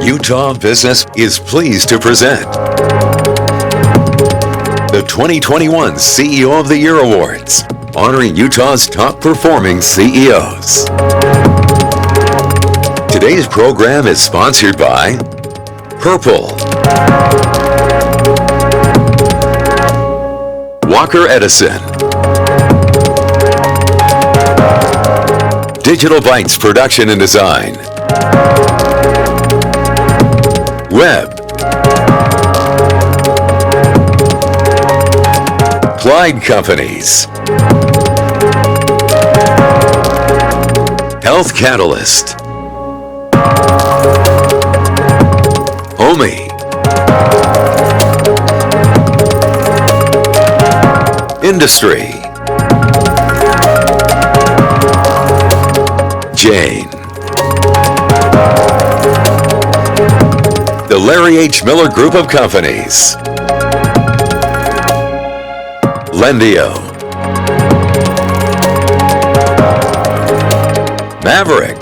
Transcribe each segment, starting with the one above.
Utah Business is pleased to present the 2021 CEO of the Year Awards, honoring Utah's top performing CEOs. Today's program is sponsored by Purple, Walker Edison, Digital Bytes Production and Design, Web, Clyde Companies, Health Catalyst, OMI, Industry, Jane, the Larry H. Miller Group of Companies, Lendio, Maverick,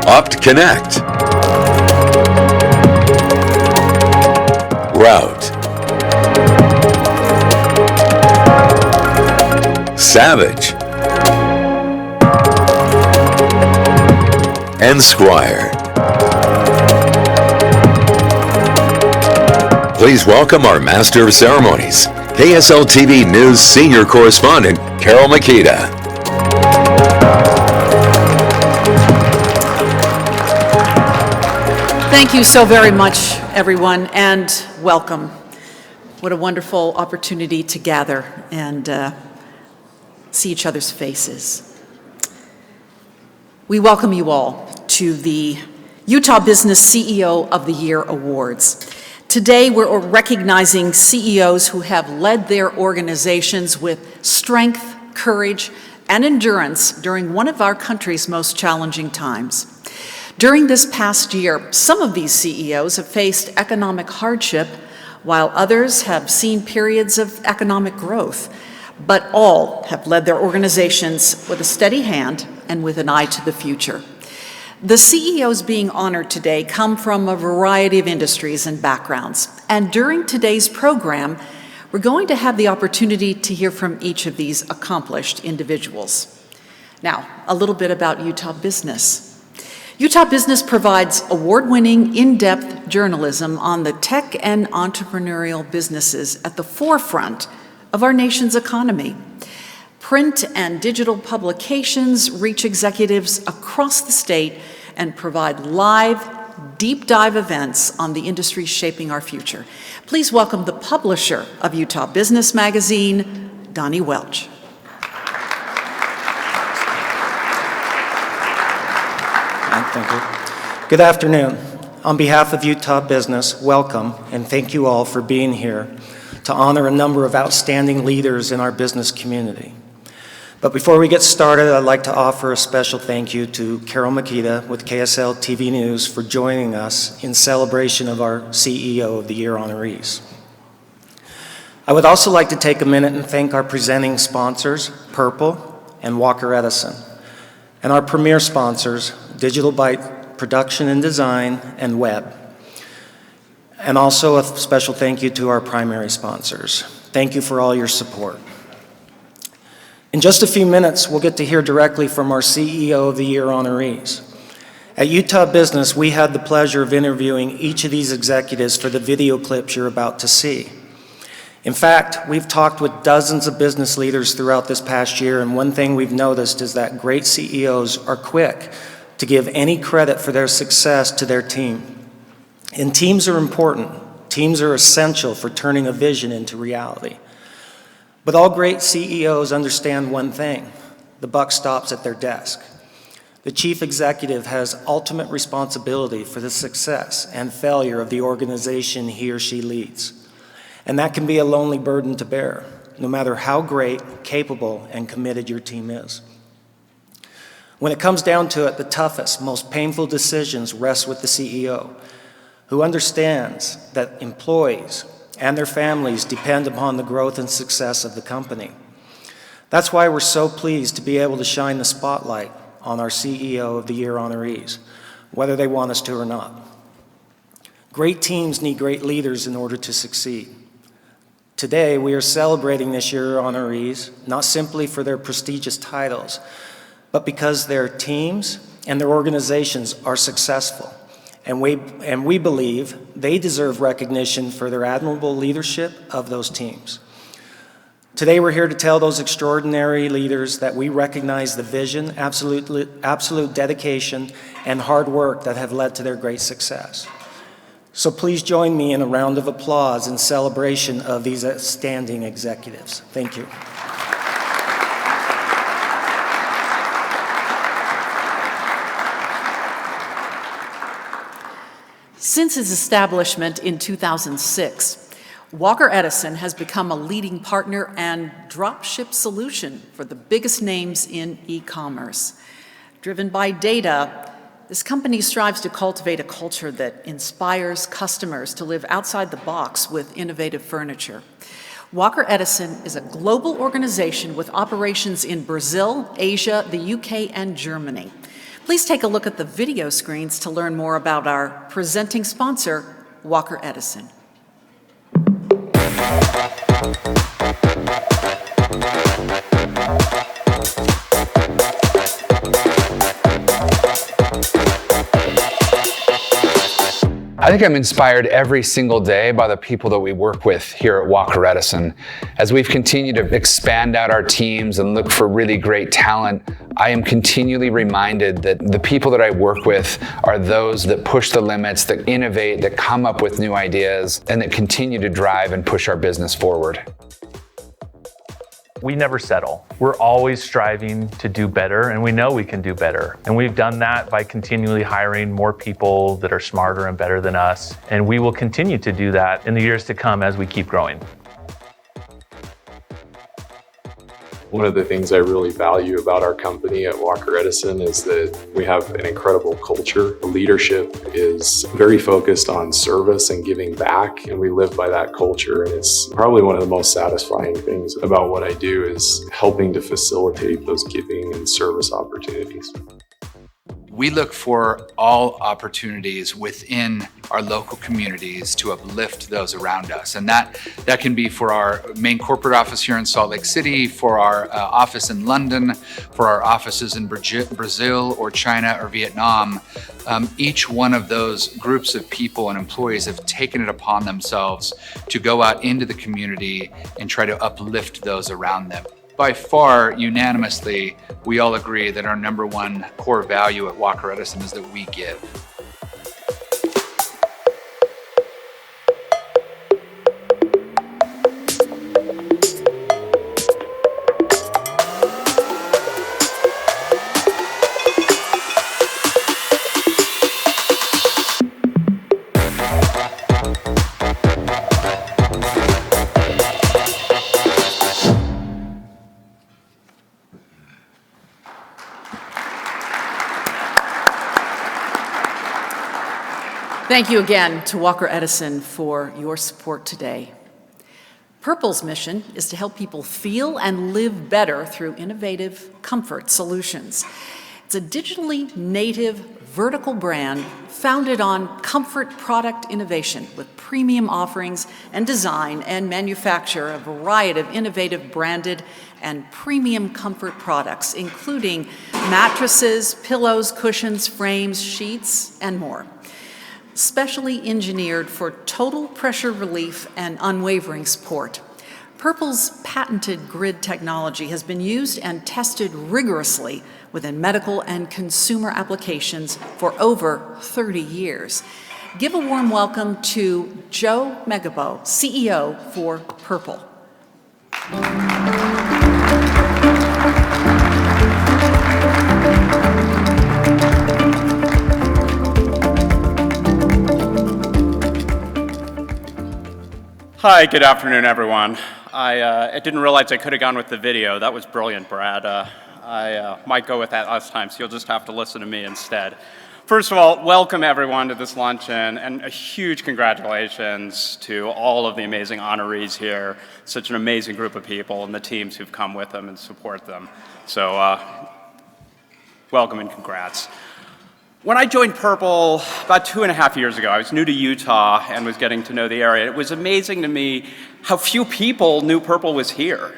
Opt Connect, Route, Savage, and Squire. Please welcome our Master of Ceremonies, KSL TV News Senior Correspondent, Carol Makita. Thank you so very much, everyone, and welcome. What a wonderful opportunity to gather and see each other's faces. We welcome you all to the Utah Business CEO of the Year Awards. Today, we're recognizing CEOs who have led their organizations with strength, courage, and endurance during one of our country's most challenging times. During this past year, some of these CEOs have faced economic hardship, while others have seen periods of economic growth, but all have led their organizations with a steady hand and with an eye to the future. The CEOs being honored today come from a variety of industries and backgrounds, and during today's program, we're going to have the opportunity to hear from each of these accomplished individuals. Now, a little bit about Utah Business. Utah Business provides award-winning, in-depth journalism on the tech and entrepreneurial businesses at the forefront of our nation's economy. Print and digital publications reach executives across the state and provide live, deep dive events on the industries shaping our future. Please welcome the publisher of Utah Business Magazine, Donnie Welch. Thank you. Good afternoon. On behalf of Utah Business, welcome and thank you all for being here to honor a number of outstanding leaders in our business community. But before we get started, I'd like to offer a special thank you to Carol Makita with KSL TV News for joining us in celebration of our CEO of the Year honorees. I would also like to take a minute and thank our presenting sponsors, Purple and Walker Edison, and our premier sponsors, Digital Byte Production and Design and Web. And also a special thank you to our primary sponsors. Thank you for all your support. In just a few minutes, we'll get to hear directly from our CEO of the Year honorees. At Utah Business, we had the pleasure of interviewing each of these executives for the video clips you're about to see. In fact, we've talked with dozens of business leaders throughout this past year, and one thing we've noticed is that great CEOs are quick to give any credit for their success to their team. And teams are important. Teams are essential for turning a vision into reality. But all great CEOs understand one thing: the buck stops at their desk. The chief executive has ultimate responsibility for the success and failure of the organization he or she leads. And that can be a lonely burden to bear, no matter how great, capable, and committed your team is. When it comes down to it, the toughest, most painful decisions rest with the CEO, who understands that employees and their families depend upon the growth and success of the company. That's why we're so pleased to be able to shine the spotlight on our CEO of the Year honorees, whether they want us to or not. Great teams need great leaders in order to succeed. Today, we are celebrating this Year honorees, not simply for their prestigious titles, but because their teams and their organizations are successful. And we believe they deserve recognition for their admirable leadership of those teams. Today, we're here to tell those extraordinary leaders that we recognize the vision, absolute dedication, and hard work that have led to their great success. So please join me in a round of applause in celebration of these outstanding executives. Thank you. Since its establishment in 2006, Walker Edison has become a leading partner and dropship solution for the biggest names in e-commerce. Driven by data, this company strives to cultivate a culture that inspires customers to live outside the box with innovative furniture. Walker Edison is a global organization with operations in Brazil, Asia, the UK, and Germany. Please take a look at the video screens to learn more about our presenting sponsor, Walker Edison. I think I'm inspired every single day by the people that we work with here at Walker Edison. As we've continued to expand out our teams and look for really great talent, I am continually reminded that the people that I work with are those that push the limits, that innovate, that come up with new ideas, and that continue to drive and push our business forward. We never settle. We're always striving to do better, and we know we can do better. And we've done that by continually hiring more people that are smarter and better than us. And we will continue to do that in the years to come as we keep growing. One of the things I really value about our company at Walker Edison is that we have an incredible culture. Leadership is very focused on service and giving back, and we live by that culture. And it's probably one of the most satisfying things about what I do is helping to facilitate those giving and service opportunities. We look for all opportunities within our local communities to uplift those around us. And that can be for our main corporate office here in Salt Lake City, for our office in London, for our offices in Brazil or China or Vietnam. Each one of those groups of people and employees have taken it upon themselves to go out into the community and try to uplift those around them. By far, unanimously, we all agree that our number one core value at Walker Edison is that we give. Thank you again to Walker Edison for your support today. Purple's mission is to help people feel and live better through innovative comfort solutions. It's a digitally native vertical brand founded on comfort product innovation with premium offerings and design and manufacture a variety of innovative branded and premium comfort products, including mattresses, pillows, cushions, frames, sheets, and more. Specially engineered for total pressure relief and unwavering support. Purple's patented grid technology has been used and tested rigorously within medical and consumer applications for over 30 years. Give a warm welcome to Joe Megabo, CEO for Purple. Hi, good afternoon, everyone. I didn't realize I could have gone with the video. That was brilliant, Brad. I might go with that last time, so you'll just have to listen to me instead. First of all, welcome everyone to this luncheon, and a huge congratulations to all of the amazing honorees here. Such an amazing group of people and the teams who've come with them and support them. So welcome and congrats. When I joined Purple about 2.5 years ago, I was new to Utah and was getting to know the area. It was amazing to me how few people knew Purple was here.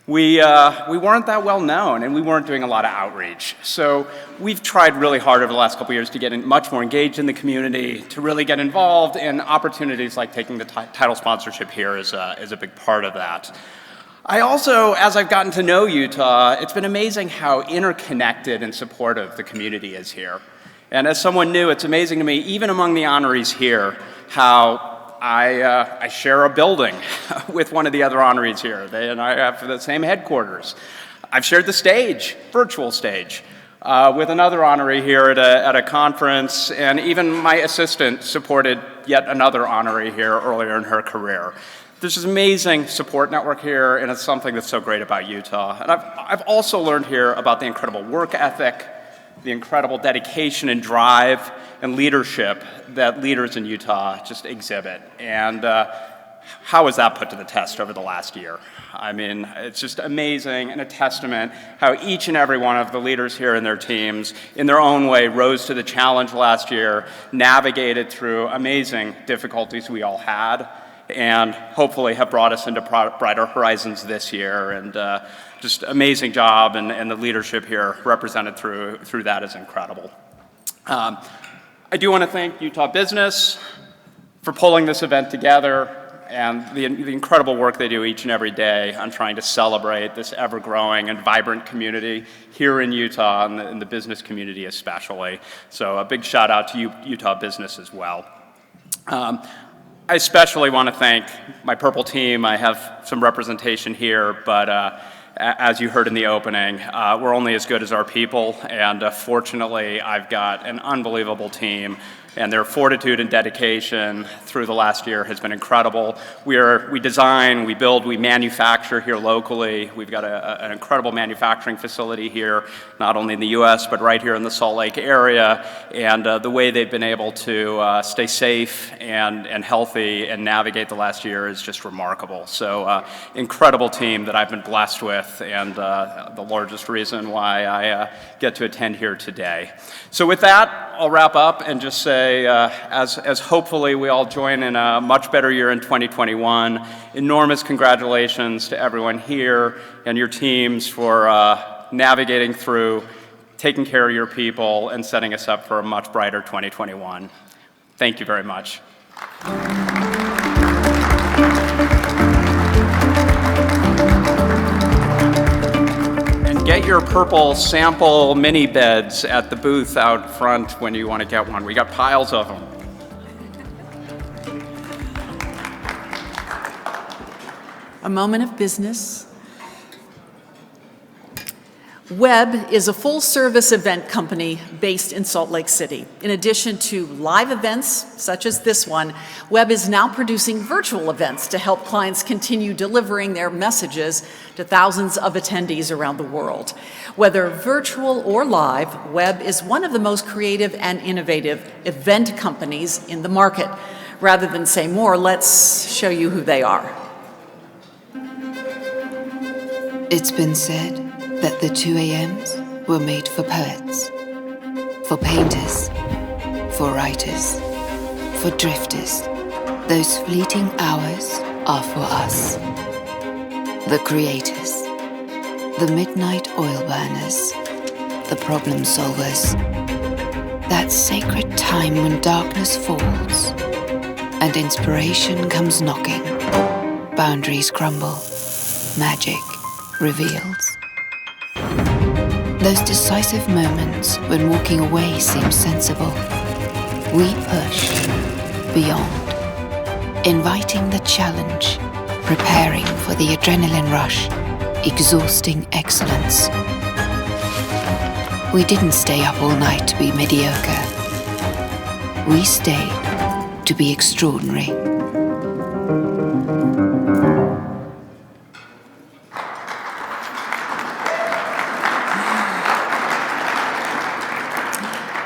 We weren't that well known, and we weren't doing a lot of outreach. So we've tried really hard over the last couple of years to get much more engaged in the community, to really get involved in opportunities like taking the title sponsorship here is a big part of that. I also, as I've gotten to know Utah, it's been amazing how interconnected and supportive the community is here. And as someone new, it's amazing to me, even among the honorees here, how I share a building with one of the other honorees here. They and I have the same headquarters. I've shared the stage, virtual stage, with another honoree here at a conference, and even my assistant supported yet another honoree here earlier in her career. There's this amazing support network here, and it's something that's so great about Utah. And I've also learned here about the incredible work ethic, the incredible dedication and drive and leadership that leaders in Utah just exhibit. And how was that put to the test over the last year? I mean, it's just amazing and a testament how each and every one of the leaders here and their teams, in their own way, rose to the challenge last year, navigated through amazing difficulties we all had, and hopefully have brought us into brighter horizons this year. And just amazing job, and the leadership here represented through that is incredible. I do want to thank Utah Business for pulling this event together, and the incredible work they do each and every day on trying to celebrate this ever-growing and vibrant community here in Utah, and in the business community especially. So a big shout out to Utah Business as well. I especially want to thank my Purple team. I have some representation here, but as you heard in the opening, we're only as good as our people, and fortunately, I've got an unbelievable team, and their fortitude and dedication through the last year has been incredible. We design, we build, we manufacture here locally. We've got an incredible manufacturing facility here, not only in the US, but right here in the Salt Lake area, and the way they've been able to stay safe and healthy and navigate the last year is just remarkable. So incredible team that I've been blessed with, and the largest reason why I get to attend here today. So with that, I'll wrap up and just say, as hopefully we all join in a much better year in 2021, enormous congratulations to everyone here and your teams for navigating through, taking care of your people, and setting us up for a much brighter 2021. Thank you very much. Get your Purple sample mini beds at the booth out front when you want to get one. We got piles of them. A moment of business. Webb is a full-service event company based in Salt Lake City. In addition to live events such as this one, Webb is now producing virtual events to help clients continue delivering their messages to thousands of attendees around the world. Whether virtual or live, Webb is one of the most creative and innovative event companies in the market. Rather than say more, let's show you who they are. It's been said that the 2 a.m.s were made for poets, for painters, for writers, for drifters. Those fleeting hours are for us, the creators, the midnight oil burners, the problem solvers. That sacred time when darkness falls and inspiration comes knocking, boundaries crumble, magic reveals. Those decisive moments when walking away seems sensible. We push beyond, inviting the challenge, preparing for the adrenaline rush, exhausting excellence. We didn't stay up all night to be mediocre. We stayed to be extraordinary.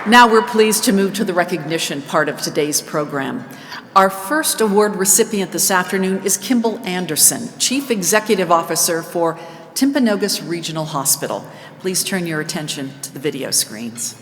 Now we're pleased to move to the recognition part of today's program. Our first award recipient this afternoon is Kimball Anderson, Chief Executive Officer for Timpanogos Regional Hospital. Please turn your attention to the video screens.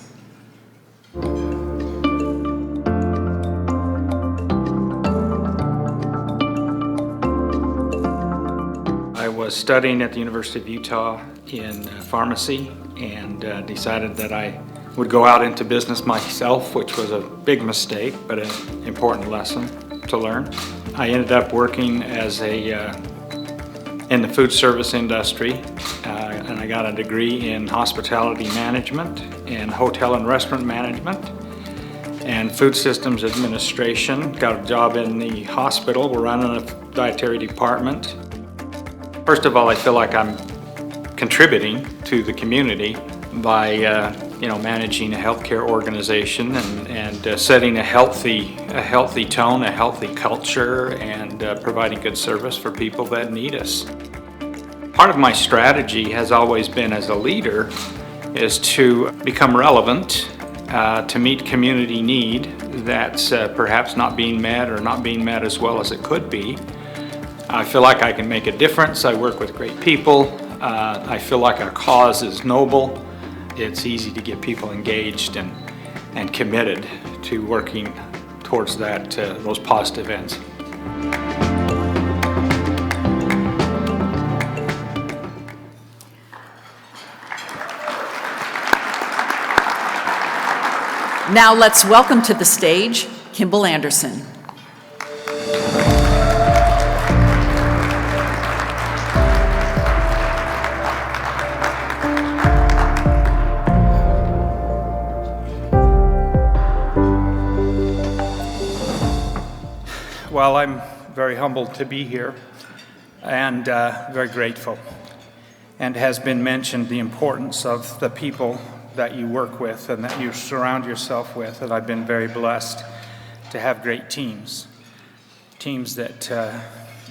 I was studying at the University of Utah in pharmacy and decided that I would go out into business myself, which was a big mistake, but an important lesson to learn. I ended up working as in the food service industry, and I got a degree in hospitality management and hotel and restaurant management and food systems administration. Got a job in the hospital. We're running a dietary department. First of all, I feel like I'm contributing to the community by managing a healthcare organization and setting a healthy tone, a healthy culture, and providing good service for people that need us. Part of my strategy has always been, as a leader, is to become relevant, to meet community need that's perhaps not being met or not being met as well as it could be. I feel like I can make a difference. I work with great people. I feel like our cause is noble. It's easy to get people engaged and committed to working towards those positive ends. Now let's welcome to the stage Kimball Anderson. Well, I'm very humbled to be here and very grateful. And has been mentioned the importance of the people that you work with and that you surround yourself with, and I've been very blessed to have great teams that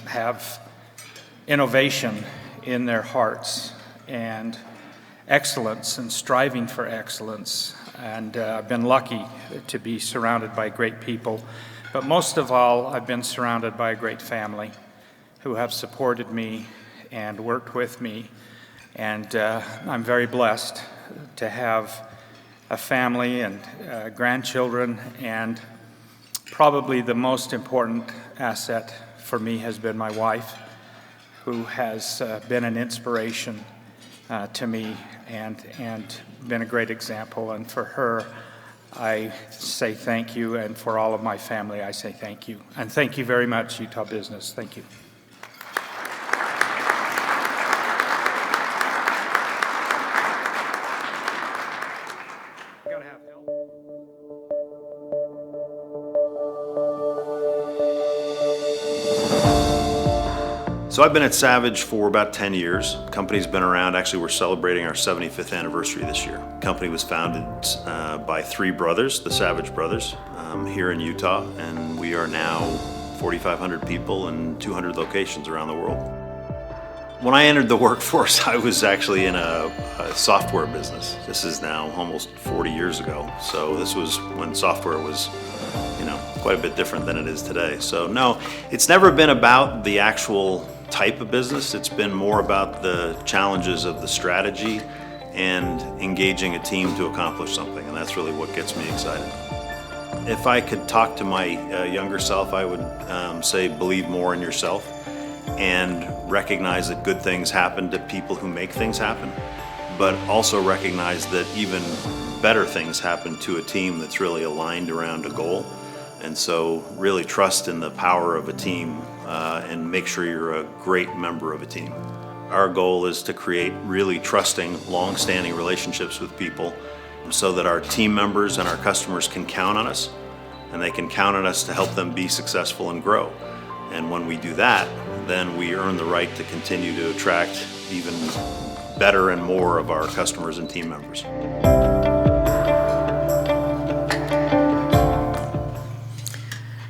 have innovation in their hearts and excellence and striving for excellence. And I've been lucky to be surrounded by great people. But most of all, I've been surrounded by a great family who have supported me and worked with me. And I'm very blessed to have a family and grandchildren, and probably the most important asset for me has been my wife, who has been an inspiration to me and been a great example. And for her, I say thank you, and for all of my family, I say thank you. And thank you very much, Utah Business. Thank you. So I've been at Savage for about 10 years. The company's been around. Actually, we're celebrating our 75th anniversary this year. The company was founded by three brothers, the Savage brothers, here in Utah, and we are now 4,500 people in 200 locations around the world. When I entered the workforce, I was actually in a software business. This is now almost 40 years ago. So this was when software was, quite a bit different than it is today. So no, it's never been about the actual type of business. It's been more about the challenges of the strategy and engaging a team to accomplish something, and that's really what gets me excited. If I could talk to my younger self, I would say believe more in yourself and recognize that good things happen to people who make things happen, but also recognize that even better things happen to a team that's really aligned around a goal. And so really trust in the power of a team and make sure you're a great member of a team. Our goal is to create really trusting, long-standing relationships with people so that our team members and our customers can count on us, and they can count on us to help them be successful and grow. And when we do that, then we earn the right to continue to attract even better and more of our customers and team members.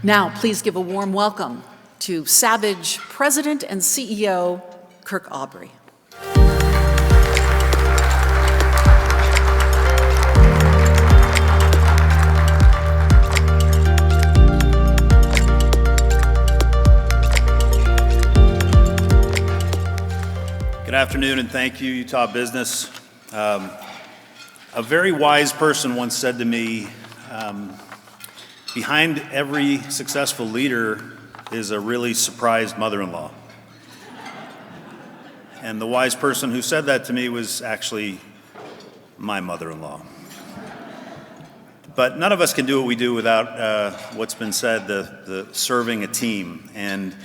Now, please give a warm welcome to Savage President and CEO, Kirk Aubrey. Good afternoon, and thank you, Utah Business. A very wise person once said to me, behind every successful leader is a really surprised mother-in-law. And the wise person who said that to me was actually my mother-in-law. But none of us can do what we do without what's been said, the serving a team. And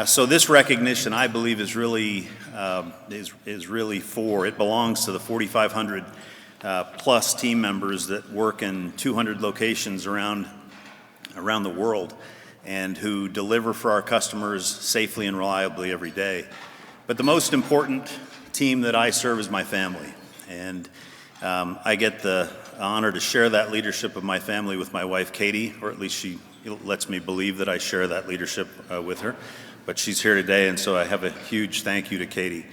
so this recognition, I believe, is really it belongs to the 4,500 plus team members that work in 200 locations around the world and who deliver for our customers safely and reliably every day. But the most important team that I serve is my family. And I get the honor to share that leadership of my family with my wife, Katie, or at least she lets me believe that I share that leadership with her. But she's here today, and so I have a huge thank you to Katie.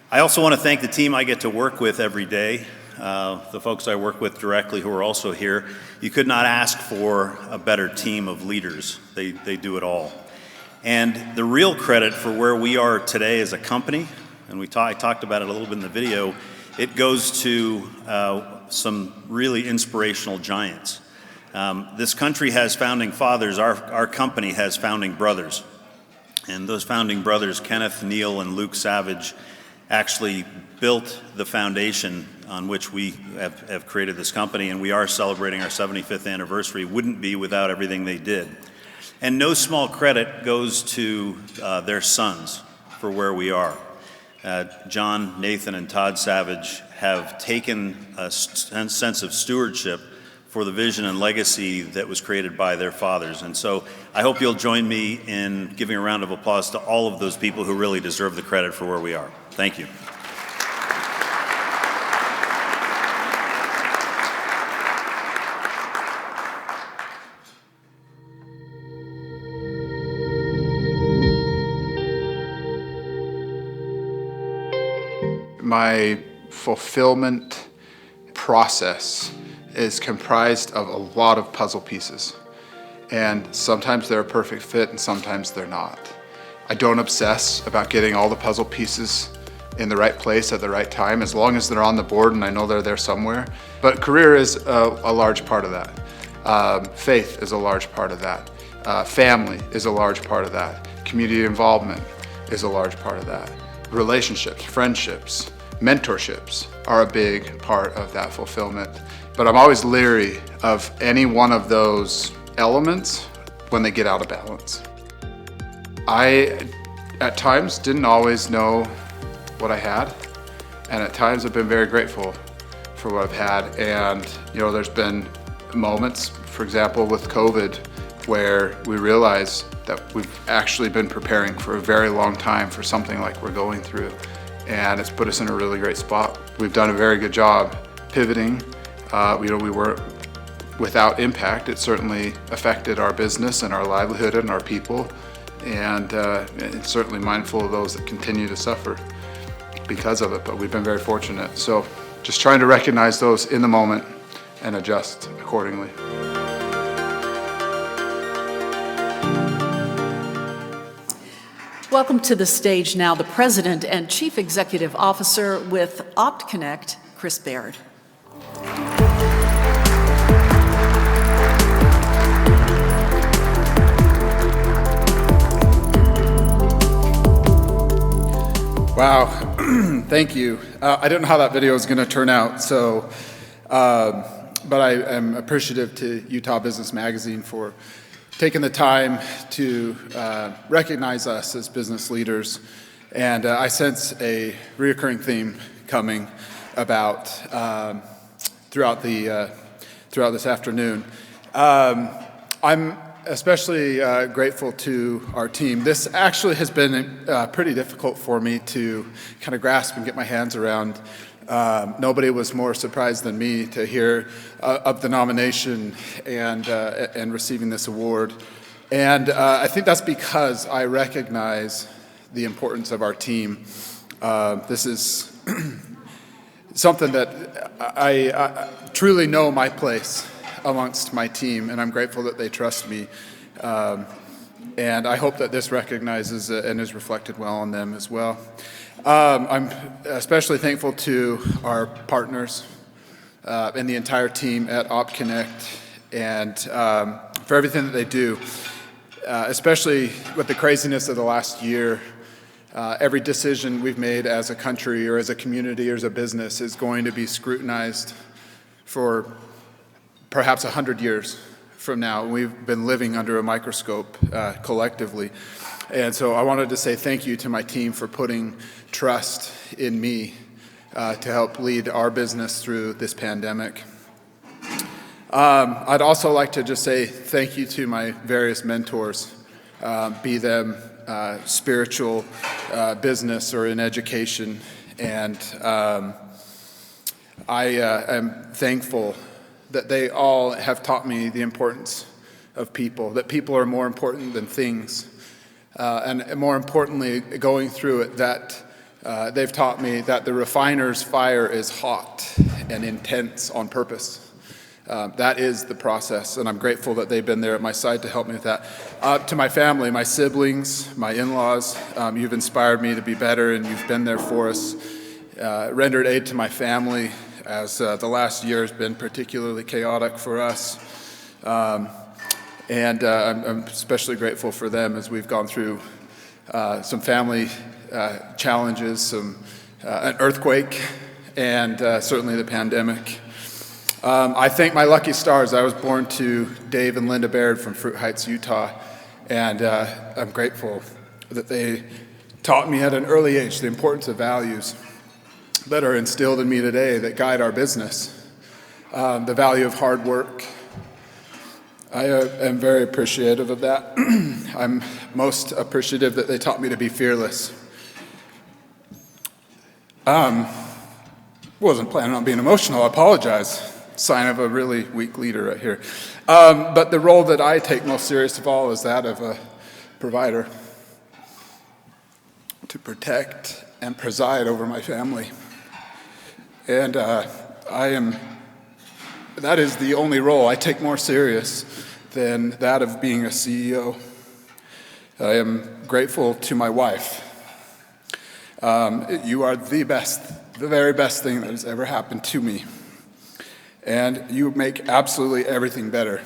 I also want to thank the team I get to work with every day, the folks I work with directly who are also here. You could not ask for a better team of leaders. They do it all. And the real credit for where we are today as a company, and I talked about it a little bit in the video, it goes to some really inspirational giants. This country has founding fathers. Our company has founding brothers. And those founding brothers, Kenneth, Neil, and Luke Savage, actually built the foundation on which we have created this company, and we are celebrating our 75th anniversary. Wouldn't be without everything they did. And no small credit goes to their sons for where we are. John, Nathan, and Todd Savage have taken a sense of stewardship for the vision and legacy that was created by their fathers. And so I hope you'll join me in giving a round of applause to all of those people who really deserve the credit for where we are. Thank you. My fulfillment process is comprised of a lot of puzzle pieces. And sometimes they're a perfect fit and sometimes they're not. I don't obsess about getting all the puzzle pieces in the right place at the right time, as long as they're on the board and I know they're there somewhere. But career is a large part of that. Faith is a large part of that. Family is a large part of that. Community involvement is a large part of that. Relationships, friendships, mentorships are a big part of that fulfillment. But I'm always leery of any one of those elements when they get out of balance. I, at times, didn't always know what I had, and at times I've been very grateful for what I've had. And there's been moments, for example, with COVID, where we realized that we've actually been preparing for a very long time for something like we're going through, and it's put us in a really great spot. We've done a very good job pivoting. We were without impact. It certainly affected our business and our livelihood and our people, and it's certainly mindful of those that continue to suffer because of it, but we've been very fortunate. So just trying to recognize those in the moment and adjust accordingly. Welcome to the stage now, the President and Chief Executive Officer with OptConnect, Chris Baird. Wow, thank you. I didn't know how that video was going to turn out, so, but I am appreciative to Utah Business Magazine for taking the time to recognize us as business leaders. And I sense a reoccurring theme coming about throughout this afternoon. I'm especially grateful to our team. This actually has been pretty difficult for me to kind of grasp and get my hands around. Nobody was more surprised than me to hear of the nomination and receiving this award. And I think that's because I recognize the importance of our team. This is something that I truly know my place amongst my team, and I'm grateful that they trust me. And I hope that this recognizes and is reflected well on them as well. I'm especially thankful to our partners and the entire team at OpConnect and for everything that they do, especially with the craziness of the last year. Every decision we've made as a country or as a community or as a business is going to be scrutinized for perhaps 100 years from now. We've been living under a microscope collectively. And so I wanted to say thank you to my team for putting trust in me to help lead our business through this pandemic. I'd also like to just say thank you to my various mentors, be them spiritual, business, or in education. And I am thankful that they all have taught me the importance of people, that people are more important than things. And more importantly, going through it, that they've taught me that the refiner's fire is hot and intense on purpose. That is the process, and I'm grateful that they've been there at my side to help me with that. To my family, my siblings, my in-laws, you've inspired me to be better, and you've been there for us. Rendered aid to my family as the last year has been particularly chaotic for us. And I'm especially grateful for them as we've gone through some family challenges, an earthquake, and certainly the pandemic. I thank my lucky stars. I was born to Dave and Linda Baird from Fruit Heights, Utah, and I'm grateful that they taught me at an early age the importance of values that are instilled in me today that guide our business. The value of hard work. I am very appreciative of that. I'm most appreciative that they taught me to be fearless. Wasn't planning on being emotional, I apologize. Sign of a really weak leader right here. But the role that I take most serious of all is that of a provider, to protect and preside over my family. And that is the only role I take more serious than that of being a CEO. I am grateful to my wife. You are the very best thing that has ever happened to me. And you make absolutely everything better.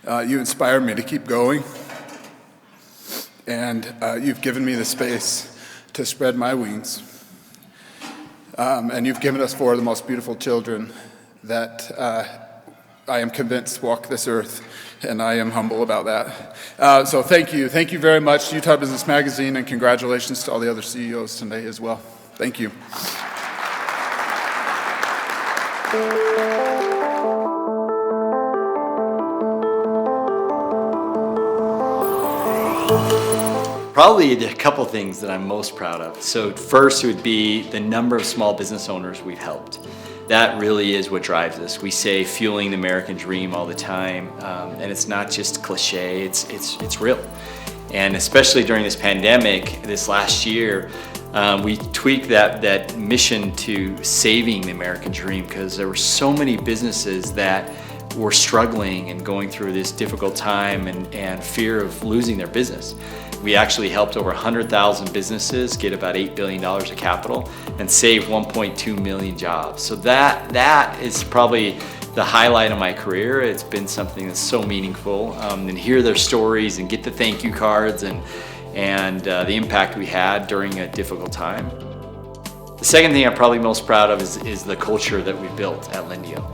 You inspire me to keep going. And you've given me the space to spread my wings. And you've given us 4 of the most beautiful children that I am convinced walk this earth, and I am humble about that. So thank you. Thank you very much, Utah Business Magazine, and congratulations to all the other CEOs today as well. Thank you. Probably a couple things that I'm most proud of. So first would be the number of small business owners we've helped. That really is what drives us. We say fueling the American dream all the time, and it's not just cliche, it's real. And especially during this pandemic, this last year, we tweaked that mission to saving the American dream because there were so many businesses that were struggling and going through this difficult time and fear of losing their business. We actually helped over 100,000 businesses get about $8 billion of capital and save 1.2 million jobs. So that is probably the highlight of my career. It's been something that's so meaningful, and hear their stories and get the thank you cards and the impact we had during a difficult time. The second thing I'm probably most proud of is the culture that we've built at Lendio.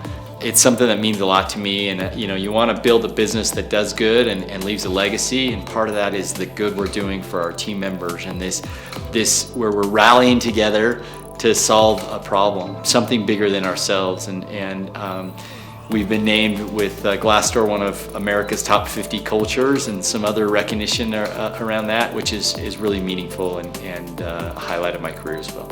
It's something that means a lot to me, and you want to build a business that does good and leaves a legacy, and part of that is the good we're doing for our team members and this where we're rallying together to solve a problem, something bigger than ourselves, and we've been named with Glassdoor one of America's top 50 cultures and some other recognition around that, which is really meaningful and a highlight of my career as well.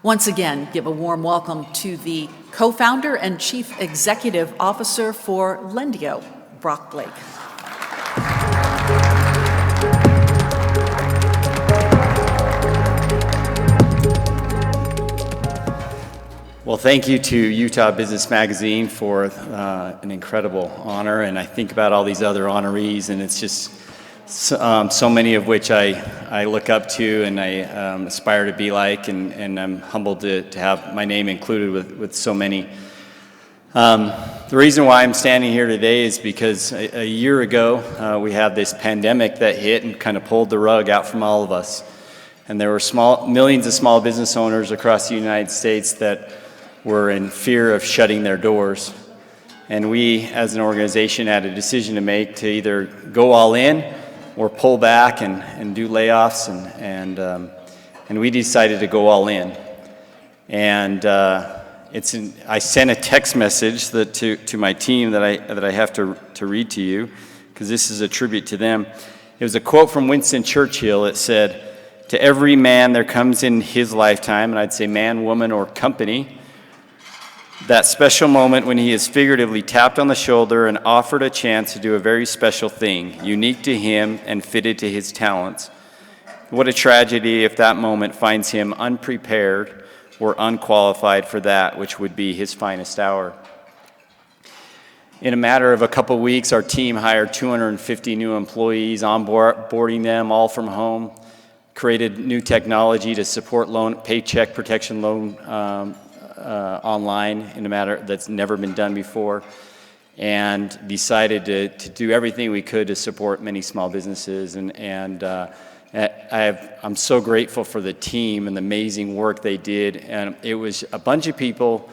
Once again, give a warm welcome to the co-founder and chief executive officer for Lendio, Brock Blake. Well, Well, thank you to Utah Business Magazine for an incredible honor, and I think about all these other honorees, and it's just so many of which I look up to and I aspire to be like, and I'm humbled to have my name included with so many. The reason why I'm standing here today is because a year ago we had this pandemic that hit and kind of pulled the rug out from all of us. And there were millions of small business owners across the United States that were in fear of shutting their doors. And we, as an organization, had a decision to make to either go all in or pull back and do layoffs. And we decided to go all in. And I sent a text message to my team that I have to read to you, because this is a tribute to them. It was a quote from Winston Churchill. It said, "To every man there comes in his lifetime," and I'd say man, woman, or company, "that special moment when he is figuratively tapped on the shoulder and offered a chance to do a very special thing, unique to him and fitted to his talents. What a tragedy if that moment finds him unprepared or unqualified for that which would be his finest hour." In a matter of a couple weeks, our team hired 250 new employees, onboarding them all from home, created new technology to support paycheck protection loan online in a matter that's never been done before, and decided to do everything we could to support many small businesses. I'm so grateful for the team and the amazing work they did. And it was a bunch of people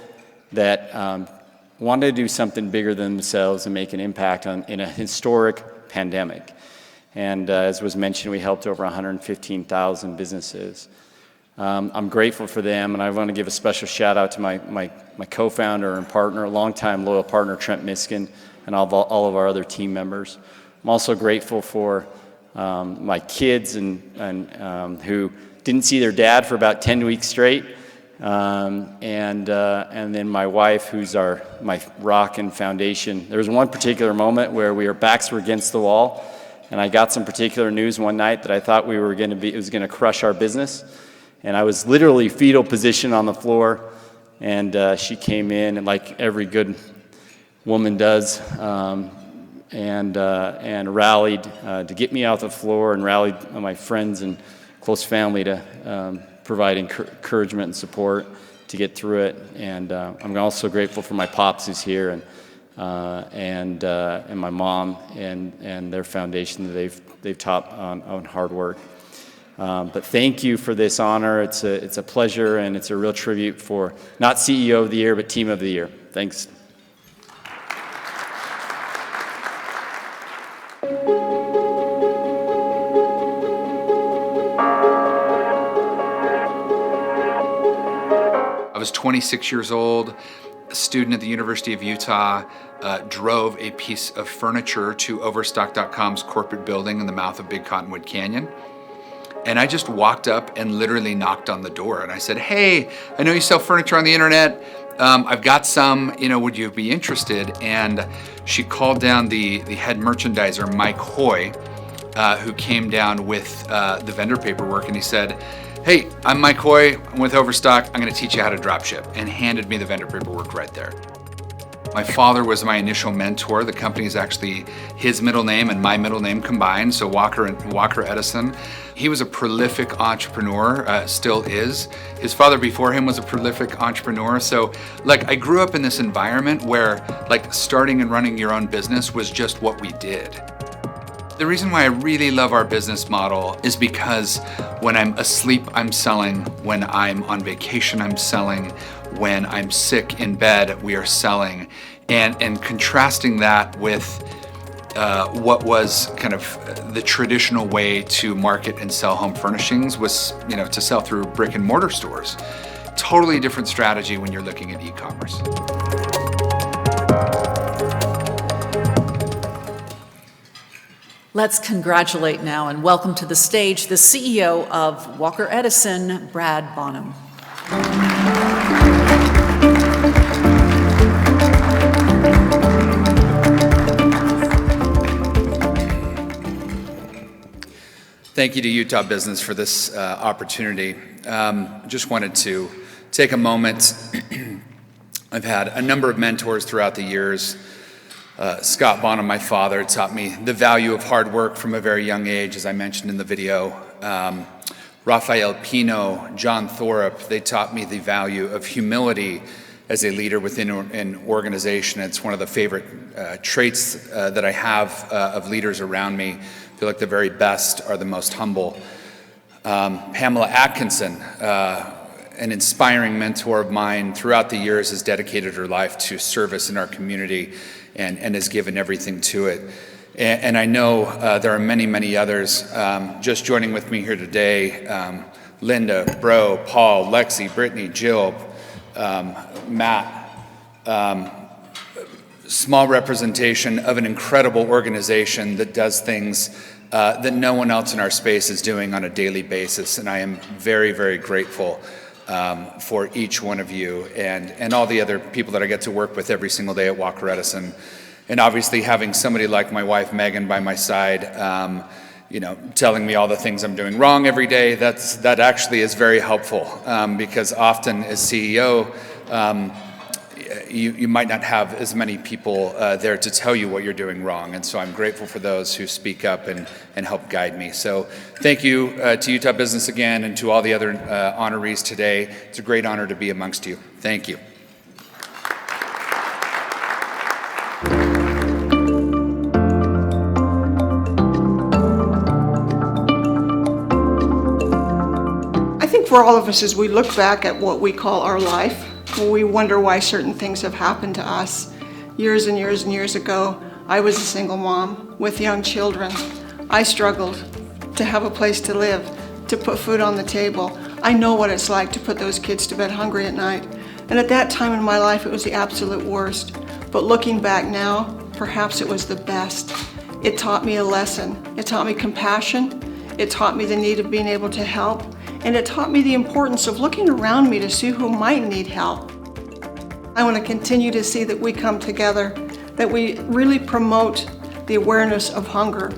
that wanted to do something bigger than themselves and make an impact in a historic pandemic. And as was mentioned, we helped over 115,000 businesses. I'm grateful for them, and I want to give a special shout out to my co-founder and partner, longtime loyal partner, Trent Miskin, and all of our other team members. I'm also grateful for my kids and who didn't see their dad for about 10 weeks straight, and then my wife, who's my rock and foundation. There was one particular moment where our backs were against the wall, and I got some particular news one night that I thought it was going to crush our business, and I was literally fetal position on the floor, and she came in, and like every good woman does, and rallied to get me off the floor, and rallied my friends and close family to provide encouragement and support to get through it. And I'm also grateful for my pops who's here, and my mom and their foundation that they've taught on hard work. But thank you for this honor. It's a pleasure, and it's a real tribute for not CEO of the Year, but Team of the Year. Thanks. I was 26 years old, a student at the University of Utah, drove a piece of furniture to Overstock.com's corporate building in the mouth of Big Cottonwood Canyon. And I just walked up and literally knocked on the door. And I said, "Hey, I know you sell furniture on the internet. I've got some, would you be interested?" And she called down the head merchandiser, Mike Hoy, who came down with the vendor paperwork, and he said, "Hey, I'm Mike Hoy, I'm with Overstock, I'm gonna teach you how to drop ship," and handed me the vendor paperwork right there. My father was my initial mentor. The company is actually his middle name and my middle name combined, so Walker Edison. He was a prolific entrepreneur, still is. His father before him was a prolific entrepreneur. So I grew up in this environment where starting and running your own business was just what we did. The reason why I really love our business model is because when I'm asleep, I'm selling. When I'm on vacation, I'm selling. When I'm sick in bed, we are selling. And contrasting that with what was kind of the traditional way to market and sell home furnishings was, to sell through brick and mortar stores. Totally different strategy when you're looking at e-commerce. Let's congratulate now and welcome to the stage the CEO of Walker Edison, Brad Bonham. Thank you to Utah Business for this opportunity. Just wanted to take a moment I've had a number of mentors throughout the years. Scott Bonham, my father, taught me the value of hard work from a very young age, as I mentioned in the video. Raphael Pino, John Thorup, they taught me the value of humility as a leader within an organization. It's one of the favorite traits that I have of leaders around me. I feel like the very best are the most humble. Pamela Atkinson, an inspiring mentor of mine throughout the years, has dedicated her life to service in our community and has given everything to it. And I know there are many, many others. Just joining with me here today, Linda, Bro, Paul, Lexi, Brittany, Jill, Matt, small representation of an incredible organization that does things that no one else in our space is doing on a daily basis. And I am very, very grateful for each one of you and all the other people that I get to work with every single day at Walker Edison. And obviously having somebody like my wife, Megan, by my side, telling me all the things I'm doing wrong every day, that actually is very helpful because often as CEO, you might not have as many people there to tell you what you're doing wrong. And so I'm grateful for those who speak up and help guide me. So thank you to Utah Business again and to all the other honorees today. It's a great honor to be amongst you. Thank you. I think for all of us, as we look back at what we call our life, we wonder why certain things have happened to us. Years and years and years ago, I was a single mom with young children. I struggled to have a place to live, to put food on the table. I know what it's like to put those kids to bed hungry at night. And at that time in my life, it was the absolute worst. But looking back now, perhaps it was the best. It taught me a lesson. It taught me compassion. It taught me the need of being able to help. And it taught me the importance of looking around me to see who might need help. I want to continue to see that we come together, that we really promote the awareness of hunger.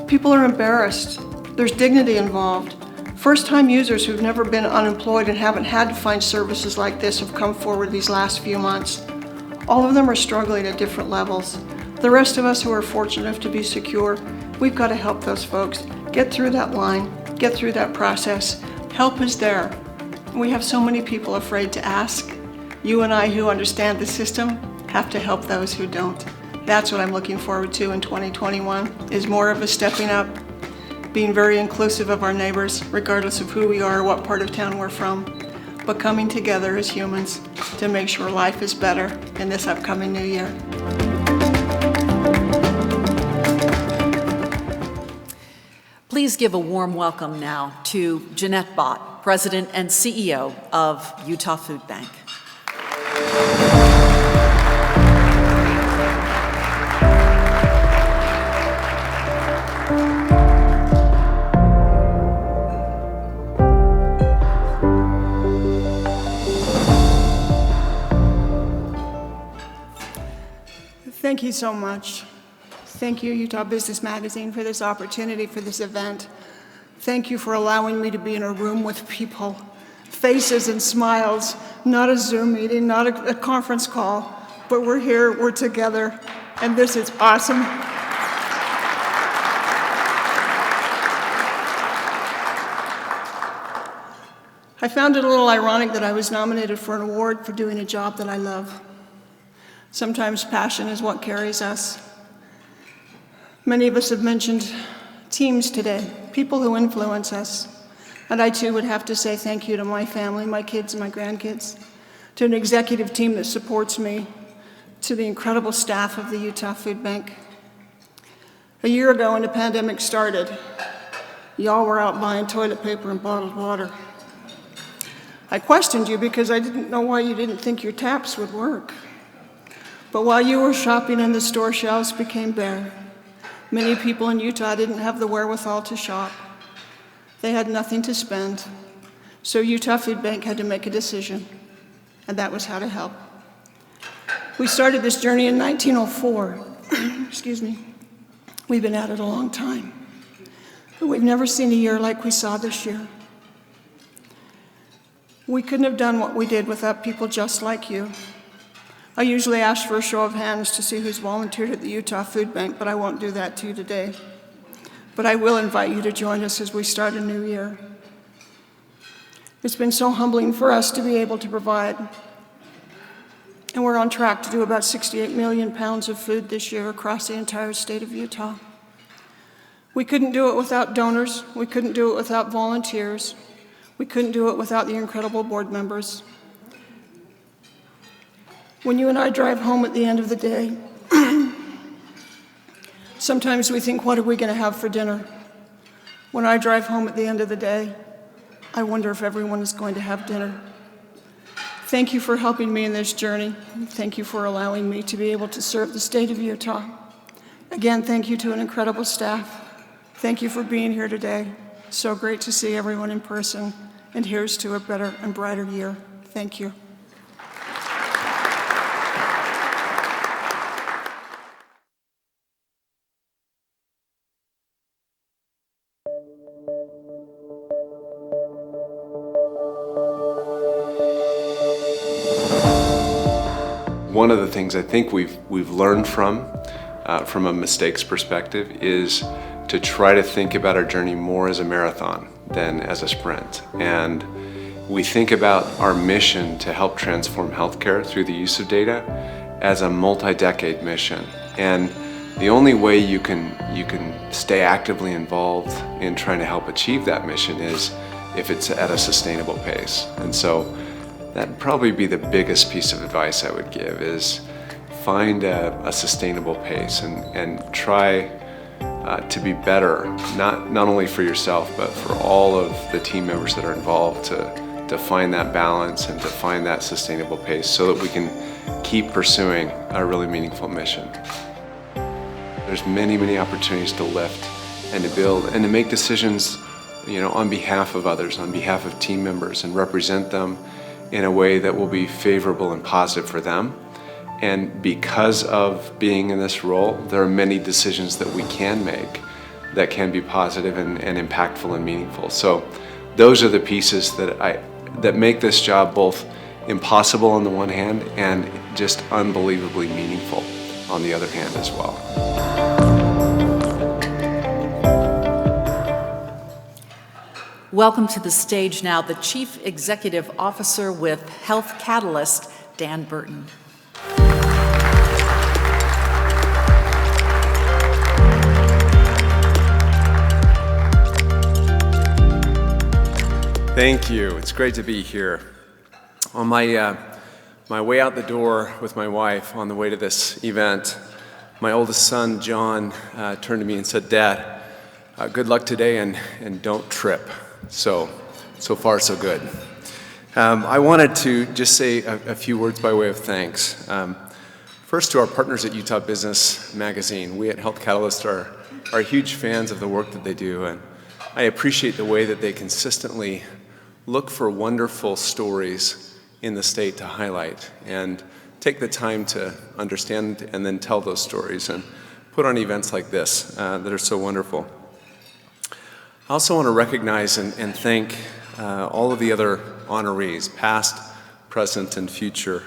People are embarrassed. There's dignity involved. First-time users who've never been unemployed and haven't had to find services like this have come forward these last few months. All of them are struggling at different levels. The rest of us who are fortunate enough to be secure, we've got to help those folks get through that line, get through that process. Help is there. We have so many people afraid to ask. You and I who understand the system have to help those who don't. That's what I'm looking forward to in 2021, is more of a stepping up, being very inclusive of our neighbors, regardless of who we are or what part of town we're from, but coming together as humans to make sure life is better in this upcoming new year. Please give a warm welcome now to Jeanette Bott, President and CEO of Utah Food Bank. Thank you so much. Thank you, Utah Business Magazine, for this opportunity, for this event. Thank you for allowing me to be in a room with people, faces and smiles, not a Zoom meeting, not a conference call, but we're here, we're together, and this is awesome. I found it a little ironic that I was nominated for an award for doing a job that I love. Sometimes passion is what carries us. Many of us have mentioned teams today, people who influence us. And I too would have to say thank you to my family, my kids and my grandkids, to an executive team that supports me, to the incredible staff of the Utah Food Bank. A year ago when the pandemic started, y'all were out buying toilet paper and bottled water. I questioned you because I didn't know why you didn't think your taps would work. But while you were shopping and the store shelves became bare, many people in Utah didn't have the wherewithal to shop. They had nothing to spend. So Utah Food Bank had to make a decision, and that was how to help. We started this journey in 1904. Excuse me. We've been at it a long time. But we've never seen a year like we saw this year. We couldn't have done what we did without people just like you. I usually ask for a show of hands to see who's volunteered at the Utah Food Bank, but I won't do that to you today. But I will invite you to join us as we start a new year. It's been so humbling for us to be able to provide. And we're on track to do about 68 million pounds of food this year across the entire state of Utah. We couldn't do it without donors. We couldn't do it without volunteers. We couldn't do it without the incredible board members. When you and I drive home at the end of the day, sometimes we think, what are we going to have for dinner? When I drive home at the end of the day, I wonder if everyone is going to have dinner. Thank you for helping me in this journey. Thank you for allowing me to be able to serve the state of Utah. Again, thank you to an incredible staff. Thank you for being here today. So great to see everyone in person, and here's to a better and brighter year. Thank you. One of the things I think we've learned from a mistakes perspective is to try to think about our journey more as a marathon than as a sprint. And we think about our mission to help transform healthcare through the use of data as a multi-decade mission. And the only way you can stay actively involved in trying to help achieve that mission is if it's at a sustainable pace. And so that'd probably be the biggest piece of advice I would give, is find a sustainable pace and try to be better, not only for yourself, but for all of the team members that are involved, to find that balance and to find that sustainable pace so that we can keep pursuing a really meaningful mission. There's many opportunities to lift and to build and to make decisions, on behalf of others, on behalf of team members, and represent them in a way that will be favorable and positive for them. And because of being in this role, there are many decisions that we can make that can be positive and impactful and meaningful. So those are the pieces that make this job both impossible on the one hand and just unbelievably meaningful on the other hand as well. Welcome to the stage now, the Chief Executive Officer with Health Catalyst, Dan Burton. Thank you. It's great to be here. On my way out the door with my wife on the way to this event, my oldest son, John, turned to me and said, "Dad, good luck today and don't trip." So far so good. I wanted to just say a few words by way of thanks. First, to our partners at Utah Business Magazine. We at Health Catalyst are huge fans of the work that they do, and I appreciate the way that they consistently look for wonderful stories in the state to highlight and take the time to understand and then tell those stories and put on events like this that are so wonderful. I also want to recognize and thank all of the other honorees, past, present, and future,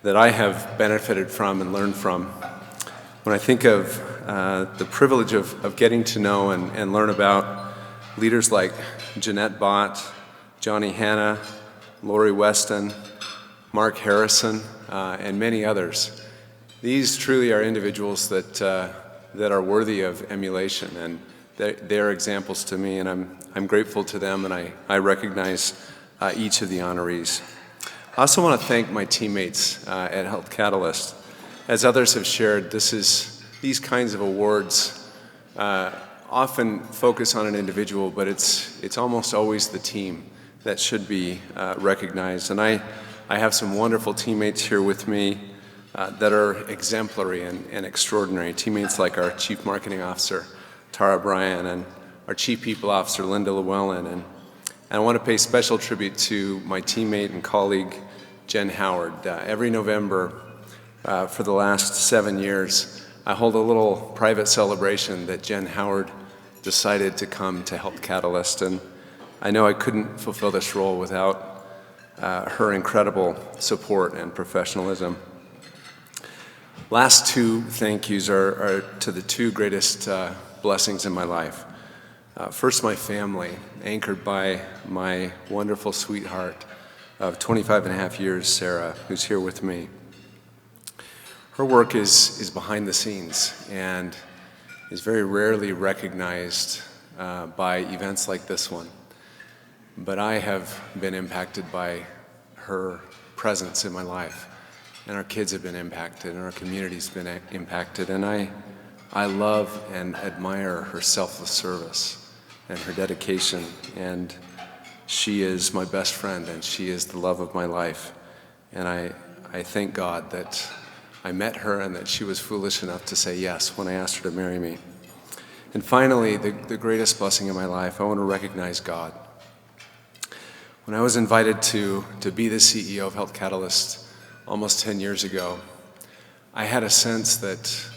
that I have benefited from and learned from. When I think of the privilege of getting to know and learn about leaders like Jeanette Bott, Johnny Hanna, Lori Weston, Mark Harrison, and many others. These truly are individuals that are worthy of emulation, and they're examples to me, and I'm grateful to them, and I recognize each of the honorees. I also want to thank my teammates at Health Catalyst. As others have shared, these kinds of awards often focus on an individual, but it's almost always the team that should be recognized. And I have some wonderful teammates here with me that are exemplary and extraordinary. Teammates like our Chief Marketing Officer, Tara Bryan, and our Chief People Officer, Linda Llewellyn. And I want to pay special tribute to my teammate and colleague, Jen Howard. Every November for the last 7 years, I hold a little private celebration that Jen Howard decided to come to Health Catalyst. And I know I couldn't fulfill this role without her incredible support and professionalism. Last two thank yous are to the two greatest blessings in my life. First, my family, anchored by my wonderful sweetheart of 25 and a half years, Sarah, who's here with me. Her work is behind the scenes and is very rarely recognized by events like this one. But I have been impacted by her presence in my life, and our kids have been impacted, and our community's been impacted, and I love and admire her selfless service and her dedication, and she is my best friend, and she is the love of my life. And I thank God that I met her and that she was foolish enough to say yes when I asked her to marry me. And finally, the greatest blessing in my life, I want to recognize God. When I was invited to be the CEO of Health Catalyst almost 10 years ago, I had a sense that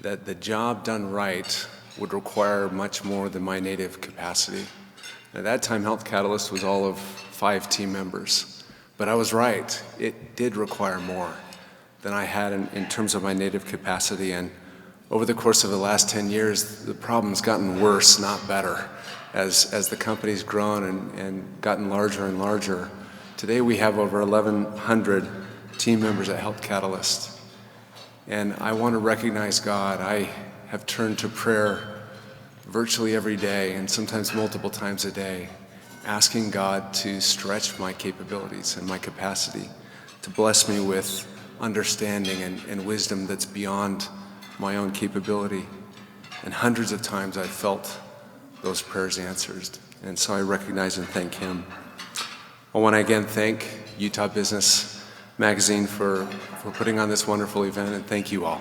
the job done right would require much more than my native capacity. At that time, Health Catalyst was all of 5 team members. But I was right. It did require more than I had in terms of my native capacity. And over the course of the last 10 years, the problem's gotten worse, not better, as the company's grown and gotten larger and larger. Today we have over 1,100 team members at Health Catalyst. And I want to recognize God. I have turned to prayer virtually every day, and sometimes multiple times a day, asking God to stretch my capabilities and my capacity, to bless me with understanding and wisdom that's beyond my own capability. And hundreds of times I've felt those prayers answered, and so I recognize and thank Him. I want to again thank Utah Business Magazine for putting on this wonderful event, and thank you all.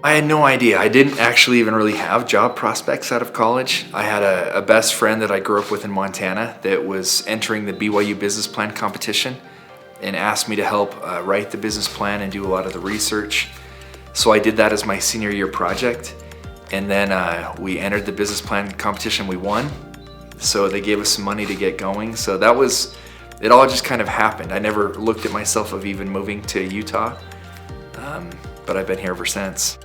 I had no idea. I didn't actually even really have job prospects out of college. I had a best friend that I grew up with in Montana that was entering the BYU business plan competition and asked me to help write the business plan and do a lot of the research. So I did that as my senior year project. And then we entered the business plan competition, we won. So they gave us some money to get going. So that was, it all just kind of happened. I never looked at myself of even moving to Utah, but I've been here ever since.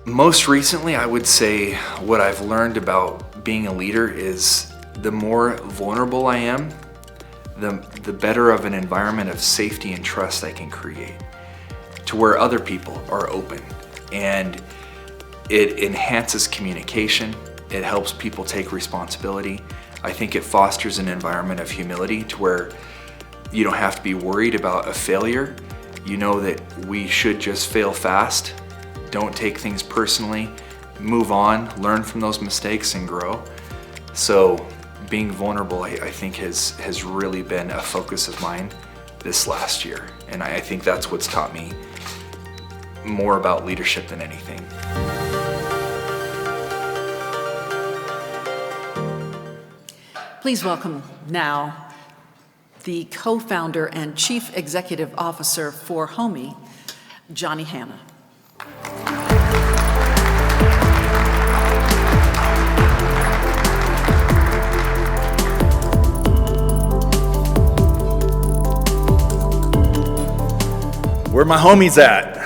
Most recently, I would say what I've learned about being a leader is the more vulnerable I am, the better of an environment of safety and trust I can create to where other people are open. And it enhances communication. It helps people take responsibility. I think it fosters an environment of humility to where you don't have to be worried about a failure. You know that we should just fail fast. Don't take things personally, move on, learn from those mistakes and grow. So being vulnerable, I think has really been a focus of mine this last year. And I think that's what's taught me more about leadership than anything. Please welcome now the co-founder and chief executive officer for Homey, Johnny Hanna. Where my homies at?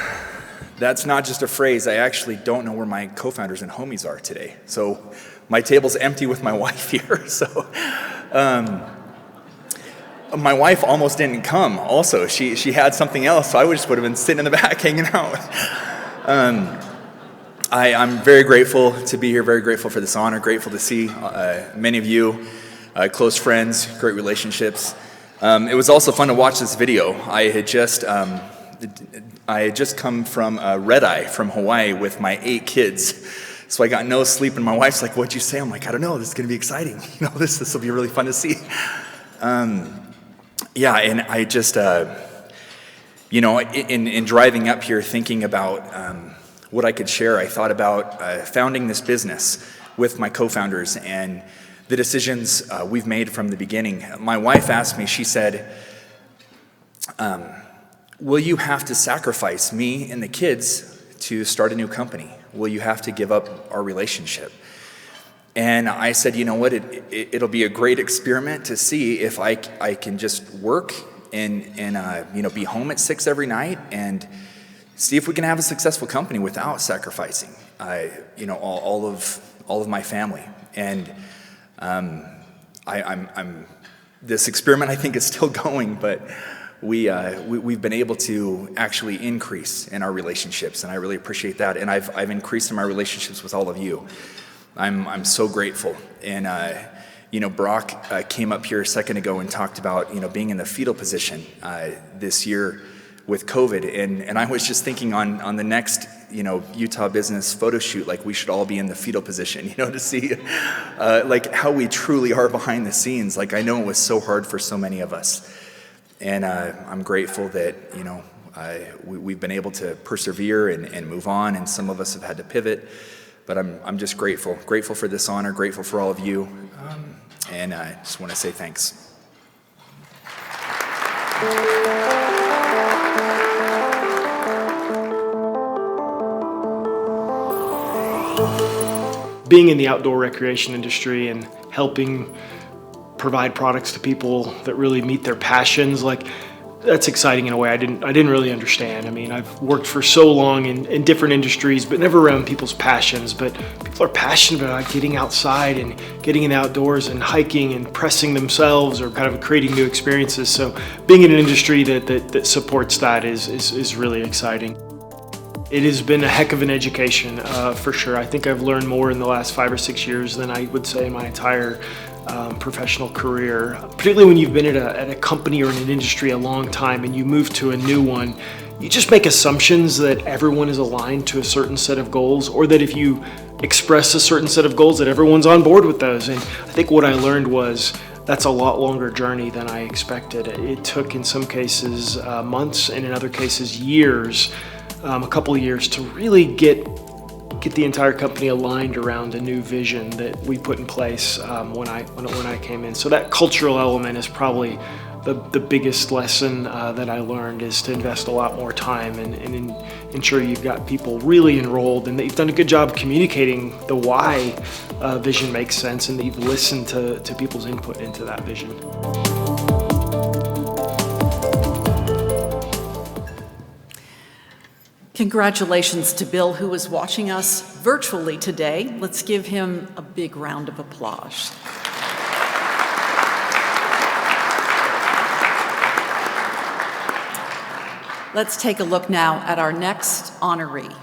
That's not just a phrase. I actually don't know where my co-founders and homies are today. So my table's empty with my wife here. So my wife almost didn't come also. She had something else, so I just would have been sitting in the back hanging out. I'm very grateful to be here, very grateful for this honor, grateful to see many of you, close friends, great relationships. It was also fun to watch this video. I had just come from a red-eye from Hawaii with my 8 kids. So I got no sleep, and my wife's like, "What'd you say?" I'm like, "I don't know, this is gonna be exciting. You know, this will be really fun to see." Yeah, and I just, you know, in driving up here thinking about what I could share, I thought about founding this business with my co-founders and the decisions we've made from the beginning. My wife asked me, she said, will you have to sacrifice me and the kids to start a new company? Will you have to give up our relationship? And I said, you know what, it'll be a great experiment to see if I can just work and be home at 6 every night and see if we can have a successful company without sacrificing, all of my family. And this experiment, I think, is still going, but we've been able to actually increase in our relationships, and I really appreciate that. And I've increased in my relationships with all of you. I'm so grateful. And Brock came up here a second ago and talked about being in the fetal position this year with COVID, and I was just thinking on the next Utah business photo shoot, like we should all be in the fetal position, to see like how we truly are behind the scenes. Like I know it was so hard for so many of us, and I'm grateful that we've been able to persevere and move on, and some of us have had to pivot. But I'm just grateful for this honor, grateful for all of you, and I just want to say thanks. Being in the outdoor recreation industry and helping provide products to people that really meet their passions, that's exciting in a way I didn't really understand. I mean, I've worked for so long in different industries, but never around people's passions. But people are passionate about getting outside and getting in the outdoors and hiking and pressing themselves or kind of creating new experiences. So being in an industry that supports that is really exciting. It has been a heck of an education, for sure. I think I've learned more in the last 5 or 6 years than I would say in my entire professional career. Particularly when you've been at a company or in an industry a long time and you move to a new one, you just make assumptions that everyone is aligned to a certain set of goals, or that if you express a certain set of goals that everyone's on board with those. And I think what I learned was that's a lot longer journey than I expected. It took in some cases months, and in other cases years, a couple of years, to really get the entire company aligned around a new vision that we put in place when I came in. So that cultural element is probably the biggest lesson that I learned, is to invest a lot more time and ensure you've got people really enrolled, and that you've done a good job communicating the why vision makes sense, and that you've listened to people's input into that vision. Congratulations to Bill, who is watching us virtually today. Let's give him a big round of applause. Let's take a look now at our next honoree.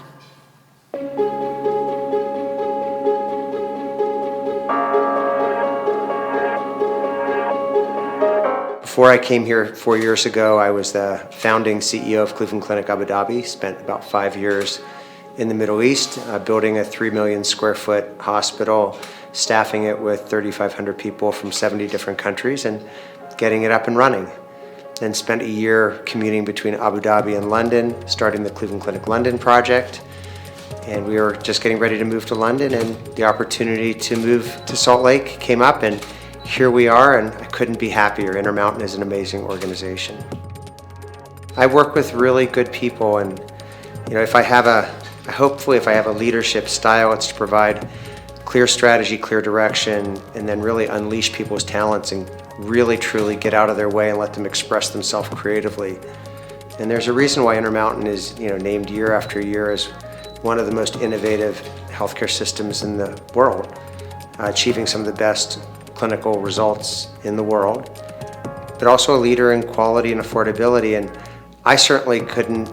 Before I came here 4 years ago, I was the founding CEO of Cleveland Clinic Abu Dhabi. Spent about 5 years in the Middle East, building a 3 million square foot hospital, staffing it with 3,500 people from 70 different countries, and getting it up and running. Then spent a year commuting between Abu Dhabi and London, starting the Cleveland Clinic London project. And we were just getting ready to move to London, and the opportunity to move to Salt Lake came up, and here we are, and I couldn't be happier. Intermountain is an amazing organization. I work with really good people, and hopefully if I have a leadership style, it's to provide clear strategy, clear direction, and then really unleash people's talents and really truly get out of their way and let them express themselves creatively. And there's a reason why Intermountain is named year after year as one of the most innovative healthcare systems in the world, achieving some of the best clinical results in the world, but also a leader in quality and affordability. And I certainly couldn't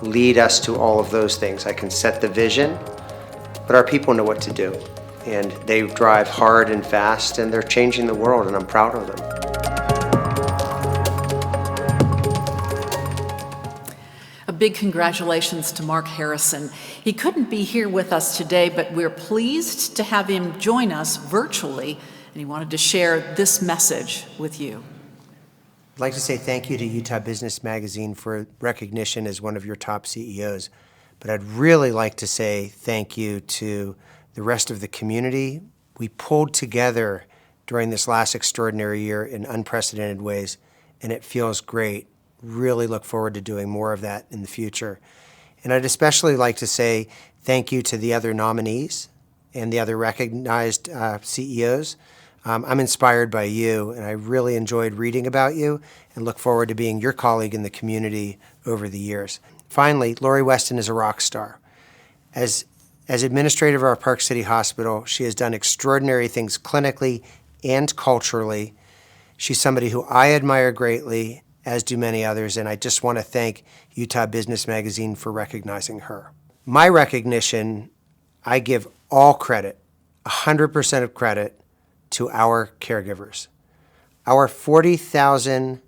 lead us to all of those things. I can set the vision, but our people know what to do. And they drive hard and fast, and they're changing the world, and I'm proud of them. A big congratulations to Mark Harrison. He couldn't be here with us today, but we're pleased to have him join us virtually, and he wanted to share this message with you. I'd like to say thank you to Utah Business Magazine for recognition as one of your top CEOs, but I'd really like to say thank you to the rest of the community. We pulled together during this last extraordinary year in unprecedented ways, and it feels great. Really look forward to doing more of that in the future. And I'd especially like to say thank you to the other nominees and the other recognized CEOs. I'm inspired by you, and I really enjoyed reading about you and look forward to being your colleague in the community over the years. Finally, Lori Weston is a rock star. As administrator of our Park City Hospital, she has done extraordinary things clinically and culturally. She's somebody who I admire greatly, as do many others, and I just want to thank Utah Business Magazine for recognizing her. My recognition, I give all credit, 100% of credit, to our caregivers. Our 40,000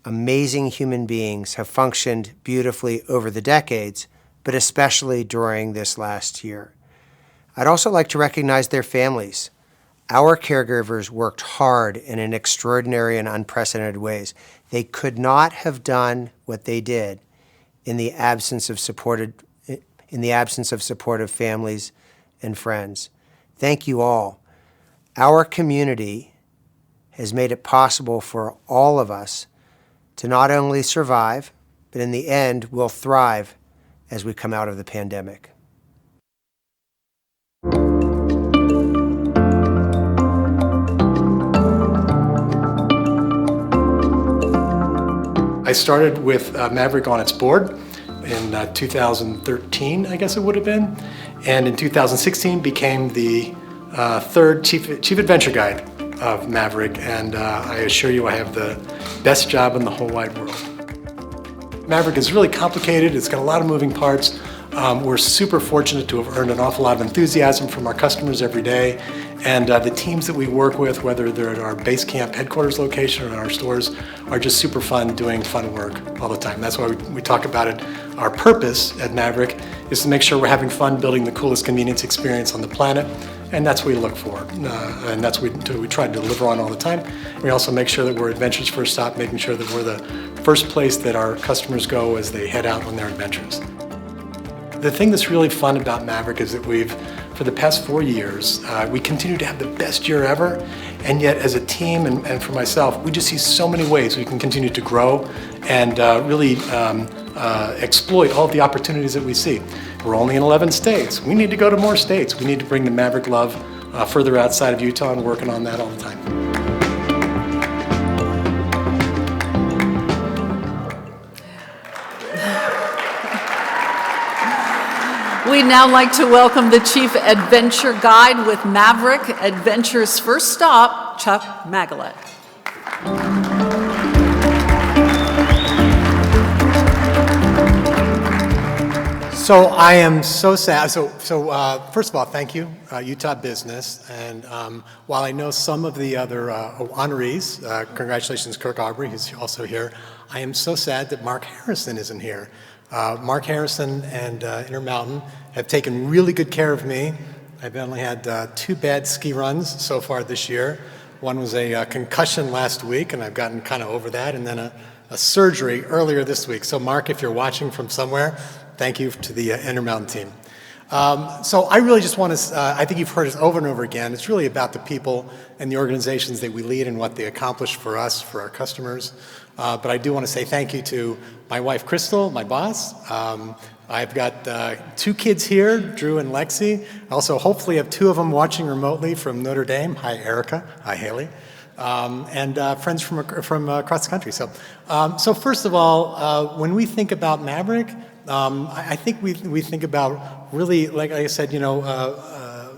amazing human beings have functioned beautifully over the decades, but especially during this last year. I'd also like to recognize their families. Our caregivers worked hard and in extraordinary and unprecedented ways. They could not have done what they did in the absence of supportive families and friends. Thank you all. Our community has made it possible for all of us to not only survive, but in the end, will thrive as we come out of the pandemic. I started with Maverick on its board in 2013, I guess it would have been, and in 2016 became the third chief adventure guide of Maverick, and I assure you I have the best job in the whole wide world. Maverick is really complicated, it's got a lot of moving parts. We're super fortunate to have earned an awful lot of enthusiasm from our customers every day, and the teams that we work with, whether they're at our base camp headquarters location or in our stores, are just super fun doing fun work all the time. That's why we talk about it. Our purpose at Maverick is to make sure we're having fun building the coolest convenience experience on the planet, and that's what we look for, and that's what we try to deliver on all the time. We also make sure that we're adventure's first stop, making sure that we're the first place that our customers go as they head out on their adventures. The thing that's really fun about Maverick is that for the past 4 years, we continue to have the best year ever, and yet as a team and for myself, we just see so many ways we can continue to grow and really exploit all the opportunities that we see. We're only in 11 states. We need to go to more states. We need to bring the Maverick love further outside of Utah, and working on that all the time. We'd now like to welcome the Chief Adventure Guide with Maverick, Adventure's first stop, Chuck Magalet. So I am so sad. So first of all, thank you, Utah Business. And while I know some of the other honorees, congratulations, Kirk Aubrey, who's also here. I am so sad that Mark Harrison isn't here. Mark Harrison and Intermountain have taken really good care of me. I've only had 2 bad ski runs so far this year. One was a concussion last week, and I've gotten kind of over that, and then a surgery earlier this week. So Mark, if you're watching from somewhere, thank you to the Intermountain team. So I really just want to, I think you've heard us over and over again, it's really about the people and the organizations that we lead and what they accomplish for us, for our customers. But I do want to say thank you to my wife, Crystal, my boss. I've got 2 kids here, Drew and Lexi. I also hopefully have 2 of them watching remotely from Notre Dame. Hi, Erica. Hi, Haley. And friends from across the country. So first of all, when we think about Maverick, I think we think about really, like I said,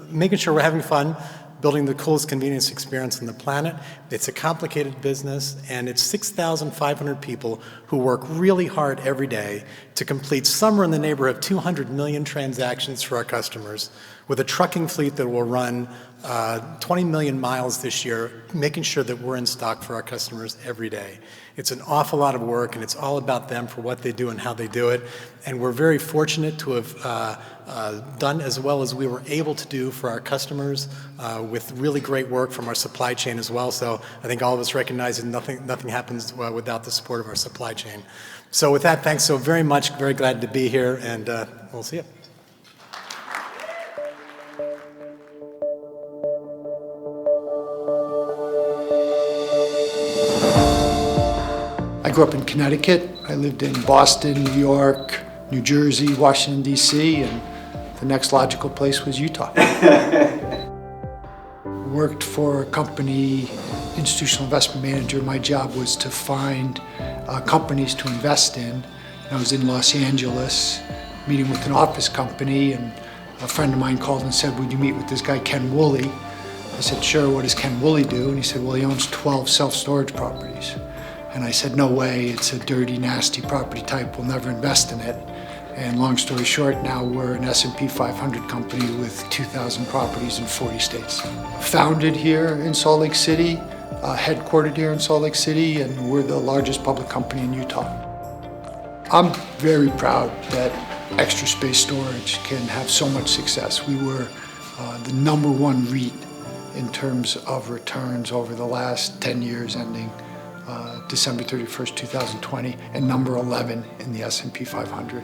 making sure we're having fun, building the coolest convenience experience on the planet. It's a complicated business, and it's 6,500 people who work really hard every day to complete somewhere in the neighborhood of 200 million transactions for our customers, with a trucking fleet that will run 20 million miles this year, making sure that we're in stock for our customers every day. It's an awful lot of work, and it's all about them for what they do and how they do it. And we're very fortunate to have done as well as we were able to do for our customers with really great work from our supply chain as well. So I think all of us recognize that nothing happens without the support of our supply chain. So with that, thanks so very much. Very glad to be here, and we'll see you. I grew up in Connecticut. I lived in Boston, New York, New Jersey, Washington, D.C., and the next logical place was Utah. Worked for a company, institutional investment manager. My job was to find companies to invest in. I was in Los Angeles meeting with an office company, and a friend of mine called and said, would you meet with this guy Ken Woolley? I said, sure, what does Ken Woolley do? And he said, well, he owns 12 self-storage properties. And I said, no way, it's a dirty, nasty property type, we'll never invest in it. And long story short, now we're an S&P 500 company with 2,000 properties in 40 states. Founded here in Salt Lake City, headquartered here in Salt Lake City, and we're the largest public company in Utah. I'm very proud that Extra Space Storage can have so much success. We were the #1 REIT in terms of returns over the last 10 years ending December 31st, 2020, and number 11 in the S&P 500.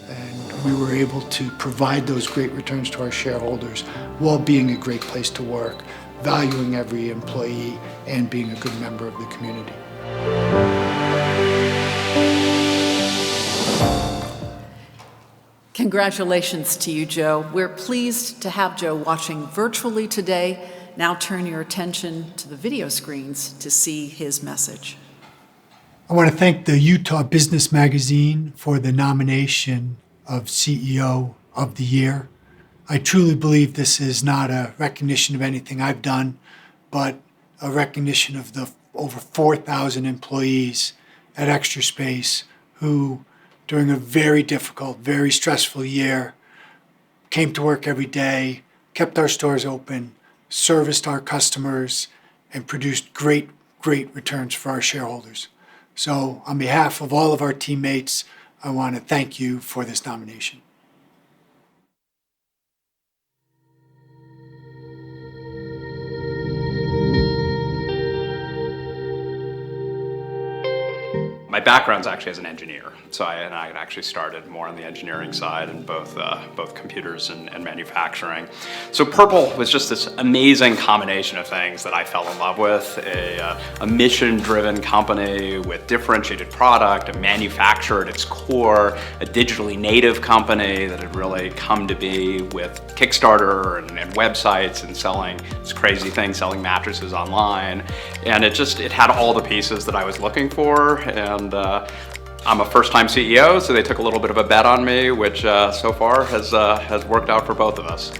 And we were able to provide those great returns to our shareholders while being a great place to work, valuing every employee, and being a good member of the community. Congratulations to you, Joe. We're pleased to have Joe watching virtually today. Now turn your attention to the video screens to see his message. I want to thank the Utah Business Magazine for the nomination of CEO of the Year. I truly believe this is not a recognition of anything I've done, but a recognition of the over 4,000 employees at Extra Space who, during a very difficult, very stressful year, came to work every day, kept our stores open, serviced our customers, and produced great returns for our shareholders. So on behalf of all of our teammates, I want to thank you for this nomination. My background's actually as an engineer, so I actually started more on the engineering side in both computers and manufacturing. So Purple was just this amazing combination of things that I fell in love with. A mission-driven company with differentiated product, a manufacturer at its core, a digitally native company that had really come to be with Kickstarter and websites and selling this crazy thing, selling mattresses online. And it had all the pieces that I was looking for. And I'm a first-time CEO, so they took a little bit of a bet on me, which so far has worked out for both of us.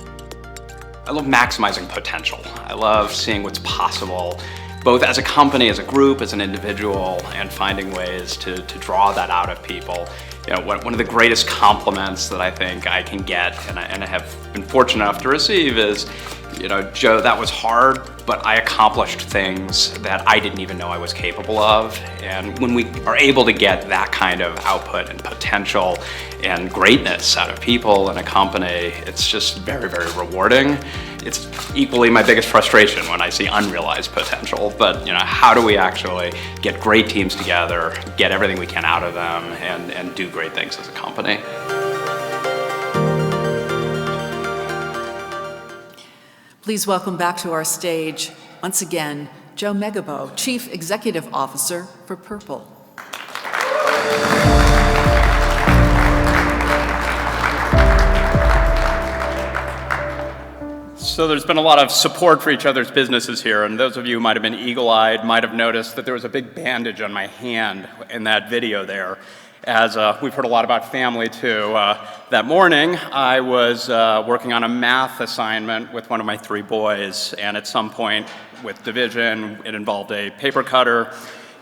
I love maximizing potential. I love seeing what's possible, both as a company, as a group, as an individual, and finding ways to draw that out of people. You know, one of the greatest compliments that I think I can get, and I have been fortunate enough to receive, is, you know, Joe, that was hard, but I accomplished things that I didn't even know I was capable of. And when we are able to get that kind of output and potential and greatness out of people in a company, it's just very, very rewarding. It's equally my biggest frustration when I see unrealized potential, but you know, how do we actually get great teams together, get everything we can out of them, and do great things as a company? Please welcome back to our stage, once again, Joe Megabo, Chief Executive Officer for Purple. So there's been a lot of support for each other's businesses here, and those of you who might have been eagle-eyed might have noticed that there was a big bandage on my hand in that video there. As we've heard a lot about family too. That morning, I was working on a math assignment with one of my 3 boys, and at some point with division, it involved a paper cutter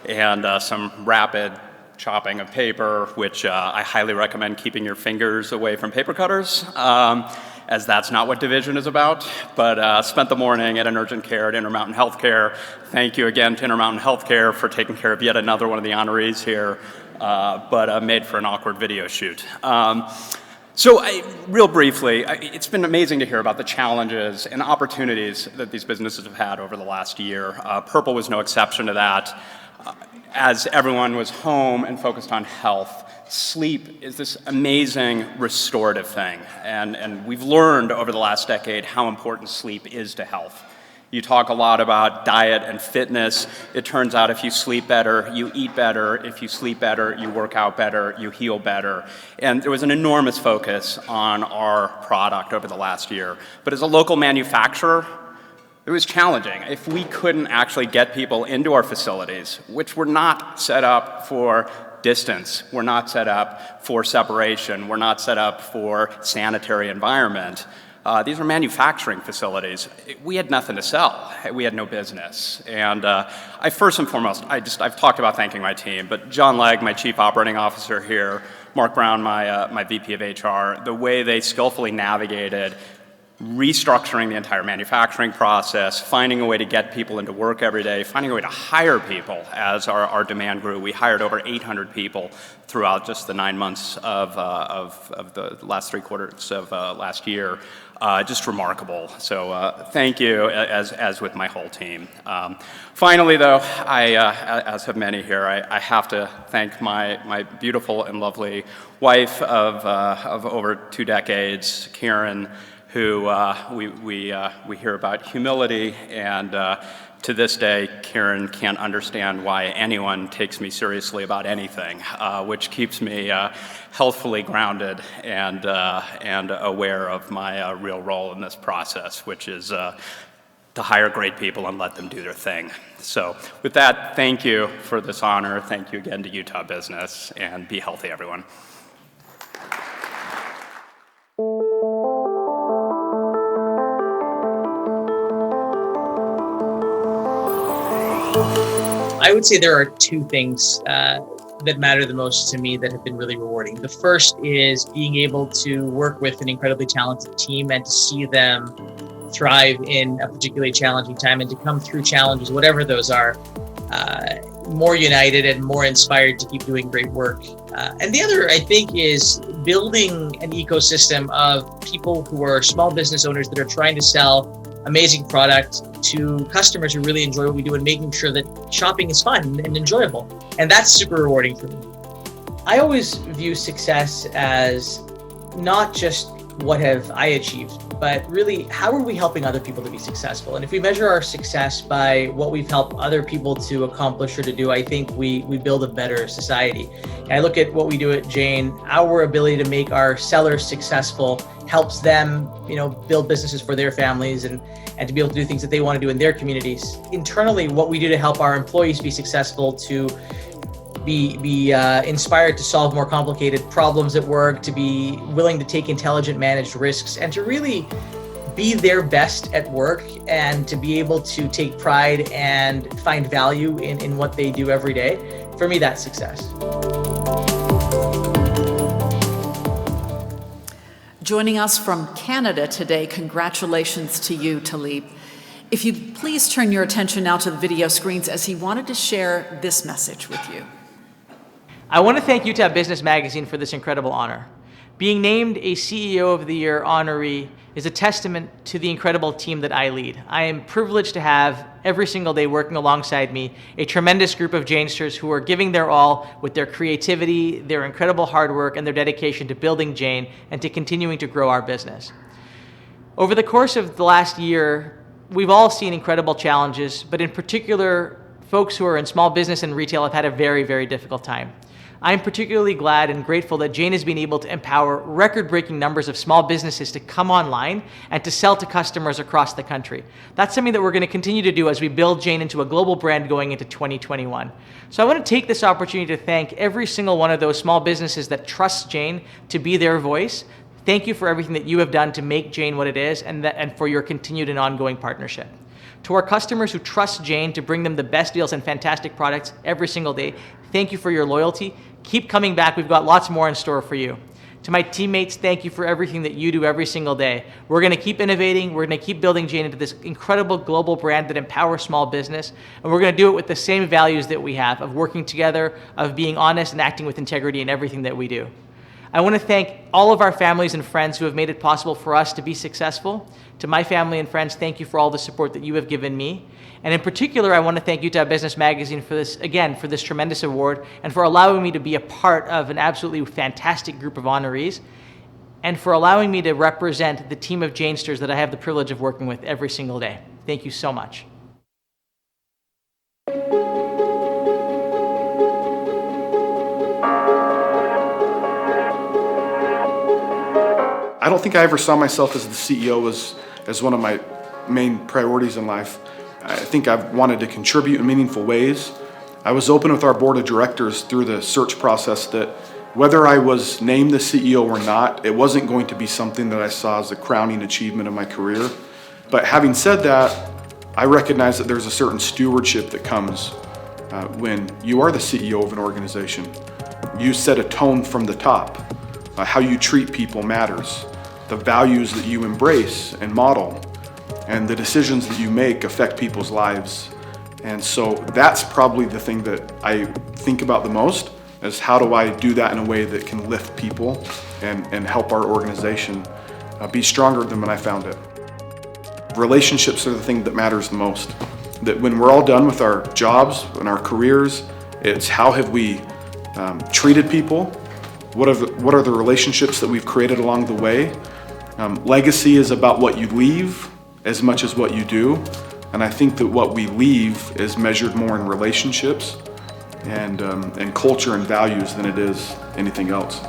and some rapid chopping of paper, which I highly recommend keeping your fingers away from paper cutters, as that's not what division is about. But spent the morning at an urgent care at Intermountain Healthcare. Thank you again to Intermountain Healthcare for taking care of yet another one of the honorees here. But made for an awkward video shoot. Real briefly, it's been amazing to hear about the challenges and opportunities that these businesses have had over the last year. Purple was no exception to that. As everyone was home and focused on health, sleep is this amazing restorative thing. And we've learned over the last decade how important sleep is to health. You talk a lot about diet and fitness. It turns out if you sleep better, you eat better. If you sleep better, you work out better, you heal better. And there was an enormous focus on our product over the last year. But as a local manufacturer, it was challenging. If we couldn't actually get people into our facilities, which were not set up for distance, we're not set up for separation, we're not set up for sanitary environment. These are manufacturing facilities. We had nothing to sell. We had no business. And I first and foremost, I've talked about thanking my team, but John Legg, my Chief Operating Officer here, Mark Brown, my VP of HR, the way they skillfully navigated restructuring the entire manufacturing process, finding a way to get people into work every day, finding a way to hire people as our demand grew. We hired over 800 people throughout just the 9 months of the last 3 quarters of last year. Just remarkable. So thank you, as with my whole team. Finally, though, as have many here, I have to thank my beautiful and lovely wife of over 2 decades, Karen, who we hear about humility, and to this day, Karen can't understand why anyone takes me seriously about anything, which keeps me healthfully grounded and aware of my real role in this process, which is to hire great people and let them do their thing. So with that, thank you for this honor. Thank you again to Utah Business, and be healthy, everyone. I would say there are 2 things that matter the most to me that have been really rewarding. The first is being able to work with an incredibly talented team and to see them thrive in a particularly challenging time and to come through challenges, whatever those are, more united and more inspired to keep doing great work. And the other, I think, is building an ecosystem of people who are small business owners that are trying to sell amazing product to customers who really enjoy what we do, and making sure that shopping is fun and enjoyable. And that's super rewarding for me. I always view success as not just what have I achieved, but really how are we helping other people to be successful? And if we measure our success by what we've helped other people to accomplish or to do, I think we build a better society. And I look at what we do at Jane, our ability to make our sellers successful helps them, build businesses for their families and to be able to do things that they want to do in their communities. Internally, what we do to help our employees be successful, to be inspired to solve more complicated problems at work, to be willing to take intelligent managed risks, and to really be their best at work, and to be able to take pride and find value in what they do every day. For me, that's success. Joining us from Canada today, congratulations to you, Talib. If you'd please turn your attention now to the video screens, as he wanted to share this message with you. I want to thank Utah Business Magazine for this incredible honor. Being named a CEO of the Year honoree is a testament to the incredible team that I lead. I am privileged to have every single day working alongside me a tremendous group of Janesters who are giving their all with their creativity, their incredible hard work, and their dedication to building Jane and to continuing to grow our business. Over the course of the last year, we've all seen incredible challenges, but in particular, folks who are in small business and retail have had a very, very difficult time. I'm particularly glad and grateful that Jane has been able to empower record-breaking numbers of small businesses to come online and to sell to customers across the country. That's something that we're going to continue to do as we build Jane into a global brand going into 2021. So I want to take this opportunity to thank every single one of those small businesses that trust Jane to be their voice. Thank you for everything that you have done to make Jane what it is, and for your continued and ongoing partnership. To our customers who trust Jane to bring them the best deals and fantastic products every single day, thank you for your loyalty. Keep coming back. We've got lots more in store for you. To my teammates, thank you for everything that you do every single day. We're going to keep innovating. We're going to keep building Jane into this incredible global brand that empowers small business. And we're going to do it with the same values that we have of working together, of being honest and acting with integrity in everything that we do. I want to thank all of our families and friends who have made it possible for us to be successful. To my family and friends, thank you for all the support that you have given me. And in particular, I want to thank Utah Business Magazine for this, again, for this tremendous award and for allowing me to be a part of an absolutely fantastic group of honorees and for allowing me to represent the team of Janesters that I have the privilege of working with every single day. Thank you so much. I don't think I ever saw myself as the CEO as one of my main priorities in life. I think I've wanted to contribute in meaningful ways. I was open with our board of directors through the search process that whether I was named the CEO or not, it wasn't going to be something that I saw as a crowning achievement of my career. But having said that, I recognize that there's a certain stewardship that comes when you are the CEO of an organization. You set a tone from the top. How you treat people matters. The values that you embrace and model and the decisions that you make affect people's lives. And so that's probably the thing that I think about the most, is how do I do that in a way that can lift people and help our organization be stronger than when I found it. Relationships are the thing that matters the most. That when we're all done with our jobs and our careers, it's how have we treated people? What are the relationships that we've created along the way? Legacy is about what you leave as much as what you do. And I think that what we leave is measured more in relationships and culture and values than it is anything else.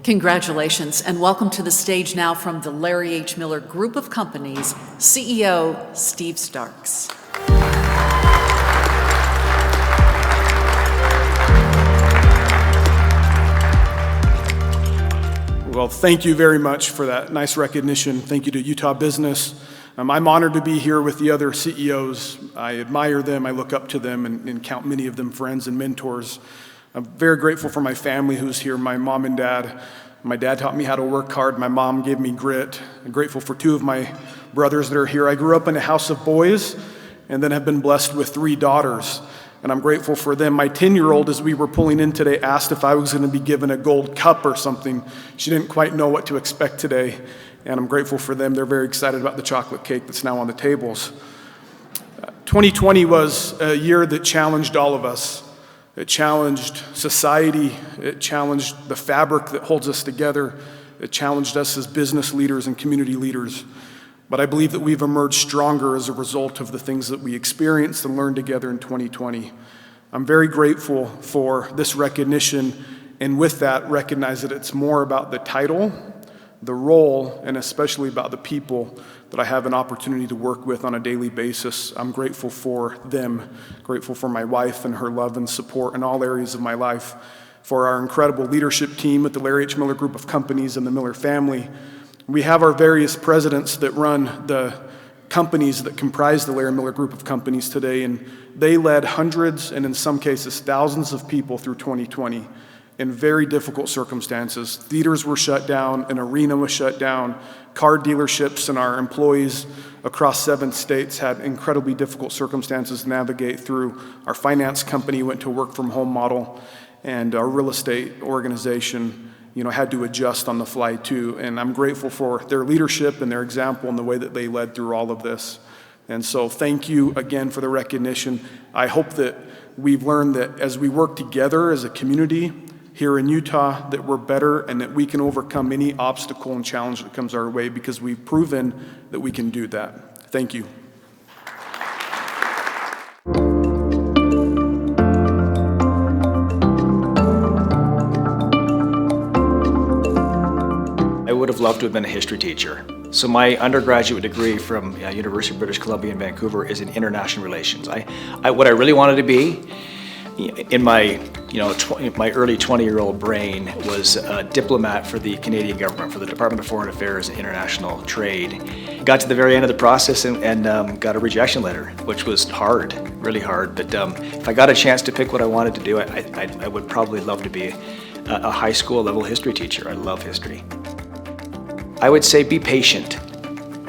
Congratulations, and welcome to the stage now from the Larry H. Miller Group of Companies, CEO Steve Starks. Well, thank you very much for that nice recognition. Thank you to Utah Business. I'm honored to be here with the other CEOs. I admire them, I look up to them, and count many of them friends and mentors. I'm very grateful for my family who's here, my mom and dad. My dad taught me how to work hard. My mom gave me grit. I'm grateful for two of my brothers that are here. I grew up in a house of boys and then have been blessed with 3 daughters. And I'm grateful for them. My 10-year-old, as we were pulling in today, asked if I was going to be given a gold cup or something. She didn't quite know what to expect today. And I'm grateful for them. They're very excited about the chocolate cake that's now on the tables. 2020 was a year that challenged all of us. It challenged society. It challenged the fabric that holds us together. It challenged us as business leaders and community leaders. But I believe that we've emerged stronger as a result of the things that we experienced and learned together in 2020. I'm very grateful for this recognition, and with that, recognize that it's more about the title, the role, and especially about the people that I have an opportunity to work with on a daily basis. I'm grateful for them, grateful for my wife and her love and support in all areas of my life, for our incredible leadership team at the Larry H. Miller Group of Companies and the Miller family. We have our various presidents that run the companies that comprise the Larry Miller Group of Companies today, and they led hundreds and in some cases thousands of people through 2020 in very difficult circumstances. Theaters were shut down, an arena was shut down, car dealerships and our employees across 7 states had incredibly difficult circumstances to navigate through. Our finance company went to a work from home model, and our real estate organization had to adjust on the fly too. And I'm grateful for their leadership and their example and the way that they led through all of this. And so thank you again for the recognition. I hope that we've learned that as we work together as a community here in Utah, that we're better and that we can overcome any obstacle and challenge that comes our way, because we've proven that we can do that. Thank you. I would have loved to have been a history teacher. So my undergraduate degree from University of British Columbia in Vancouver is in international relations. What I really wanted to be in my my early 20-year-old brain was a diplomat for the Canadian government, for the Department of Foreign Affairs and International Trade. Got to the very end of the process and got a rejection letter, which was hard, really hard. But if I got a chance to pick what I wanted to do, I would probably love to be a high school level history teacher. I love history. I would say be patient,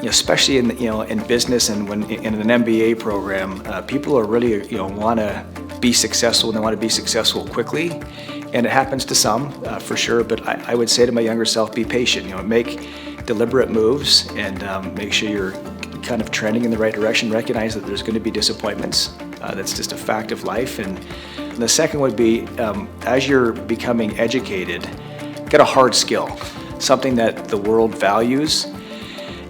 especially in business and when in an MBA program. People are really want to be successful and they want to be successful quickly, and it happens to some for sure. But I would say to my younger self, be patient. Make deliberate moves and make sure you're kind of trending in the right direction. Recognize that there's going to be disappointments. That's just a fact of life. And the second would be as you're becoming educated, get a hard skill. something that the world values.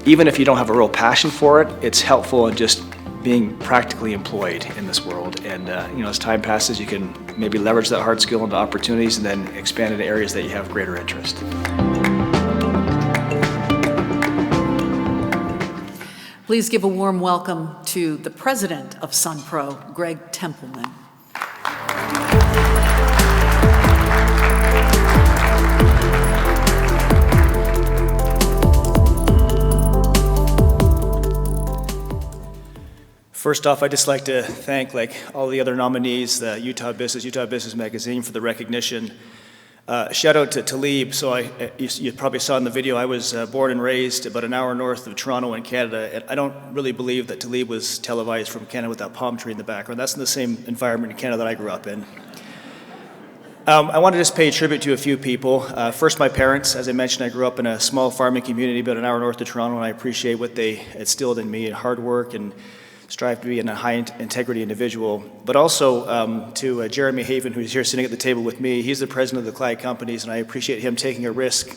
Even if you don't have a real passion for it, it's helpful in just being practically employed in this world. And as time passes, you can maybe leverage that hard skill into opportunities and then expand into areas that you have greater interest. Please give a warm welcome to the president of SunPro, Greg Templeman. First off, I'd just like to thank, like all the other nominees, the Utah Business Magazine for the recognition. Shout out to Talib. So you probably saw in the video, I was born and raised about an hour north of Toronto in Canada. And I don't really believe that Talib was televised from Canada with that palm tree in the background. That's in the same environment in Canada that I grew up in. I want to just pay tribute to a few people. First, my parents. As I mentioned, I grew up in a small farming community about an hour north of Toronto, and I appreciate what they instilled in me, and hard work and strive to be a high integrity individual. But also to Jeremy Haven, who's here sitting at the table with me. He's the president of the Clyde Companies, and I appreciate him taking a risk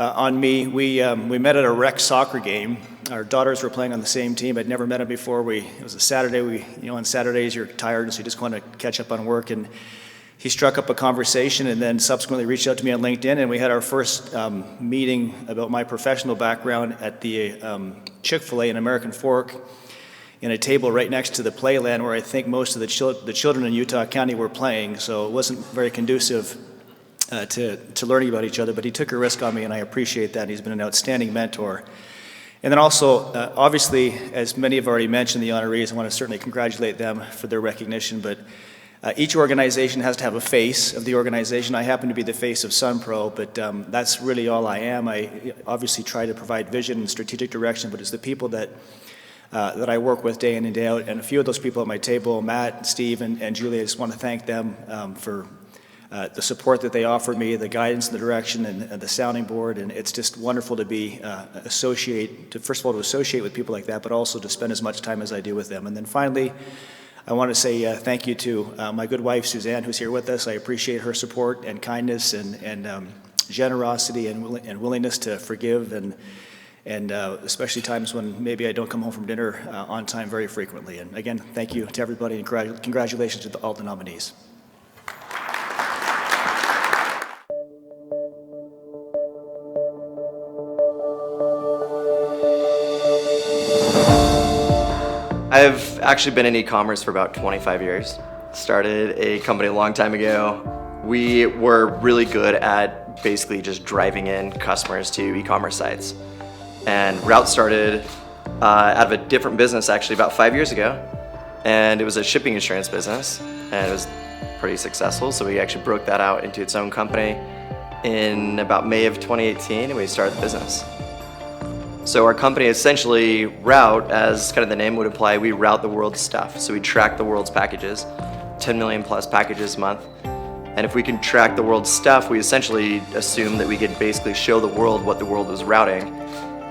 on me. We met at a rec soccer game. Our daughters were playing on the same team. I'd never met him before. It was a Saturday. On Saturdays you're tired, and so you just want to catch up on work. And he struck up a conversation, and then subsequently reached out to me on LinkedIn, and we had our first meeting about my professional background at the Chick-fil-A in American Fork, in a table right next to the playland where I think most of the children in Utah County were playing, so it wasn't very conducive to learning about each other, but he took a risk on me, and I appreciate that. He's been an outstanding mentor. And then also, obviously, as many have already mentioned, the honorees, I want to certainly congratulate them for their recognition, but each organization has to have a face of the organization. I happen to be the face of SunPro, but that's really all I am. I obviously try to provide vision and strategic direction, but it's the people that I work with day in and day out. And a few of those people at my table, Matt, Steve, and Julie, I just want to thank them for the support that they offered me, the guidance and the direction and the sounding board. And it's just wonderful to be first of all, to associate with people like that, but also to spend as much time as I do with them. And then finally, I want to say thank you to my good wife, Suzanne, who's here with us. I appreciate her support and kindness and generosity and willingness to forgive, and especially times when maybe I don't come home from dinner on time very frequently. And again, thank you to everybody, and congratulations to all the nominees. I've actually been in e-commerce for about 25 years. Started a company a long time ago. We were really good at basically just driving in customers to e-commerce sites. And Route started out of a different business actually about 5 years ago. And it was a shipping insurance business, and it was pretty successful. So we actually broke that out into its own company in about May of 2018, and we started the business. So our company essentially route, as kind of the name would imply, we route the world's stuff. So we track the world's packages, 10 million plus packages a month. And if we can track the world's stuff, we essentially assume that we could basically show the world what the world was routing.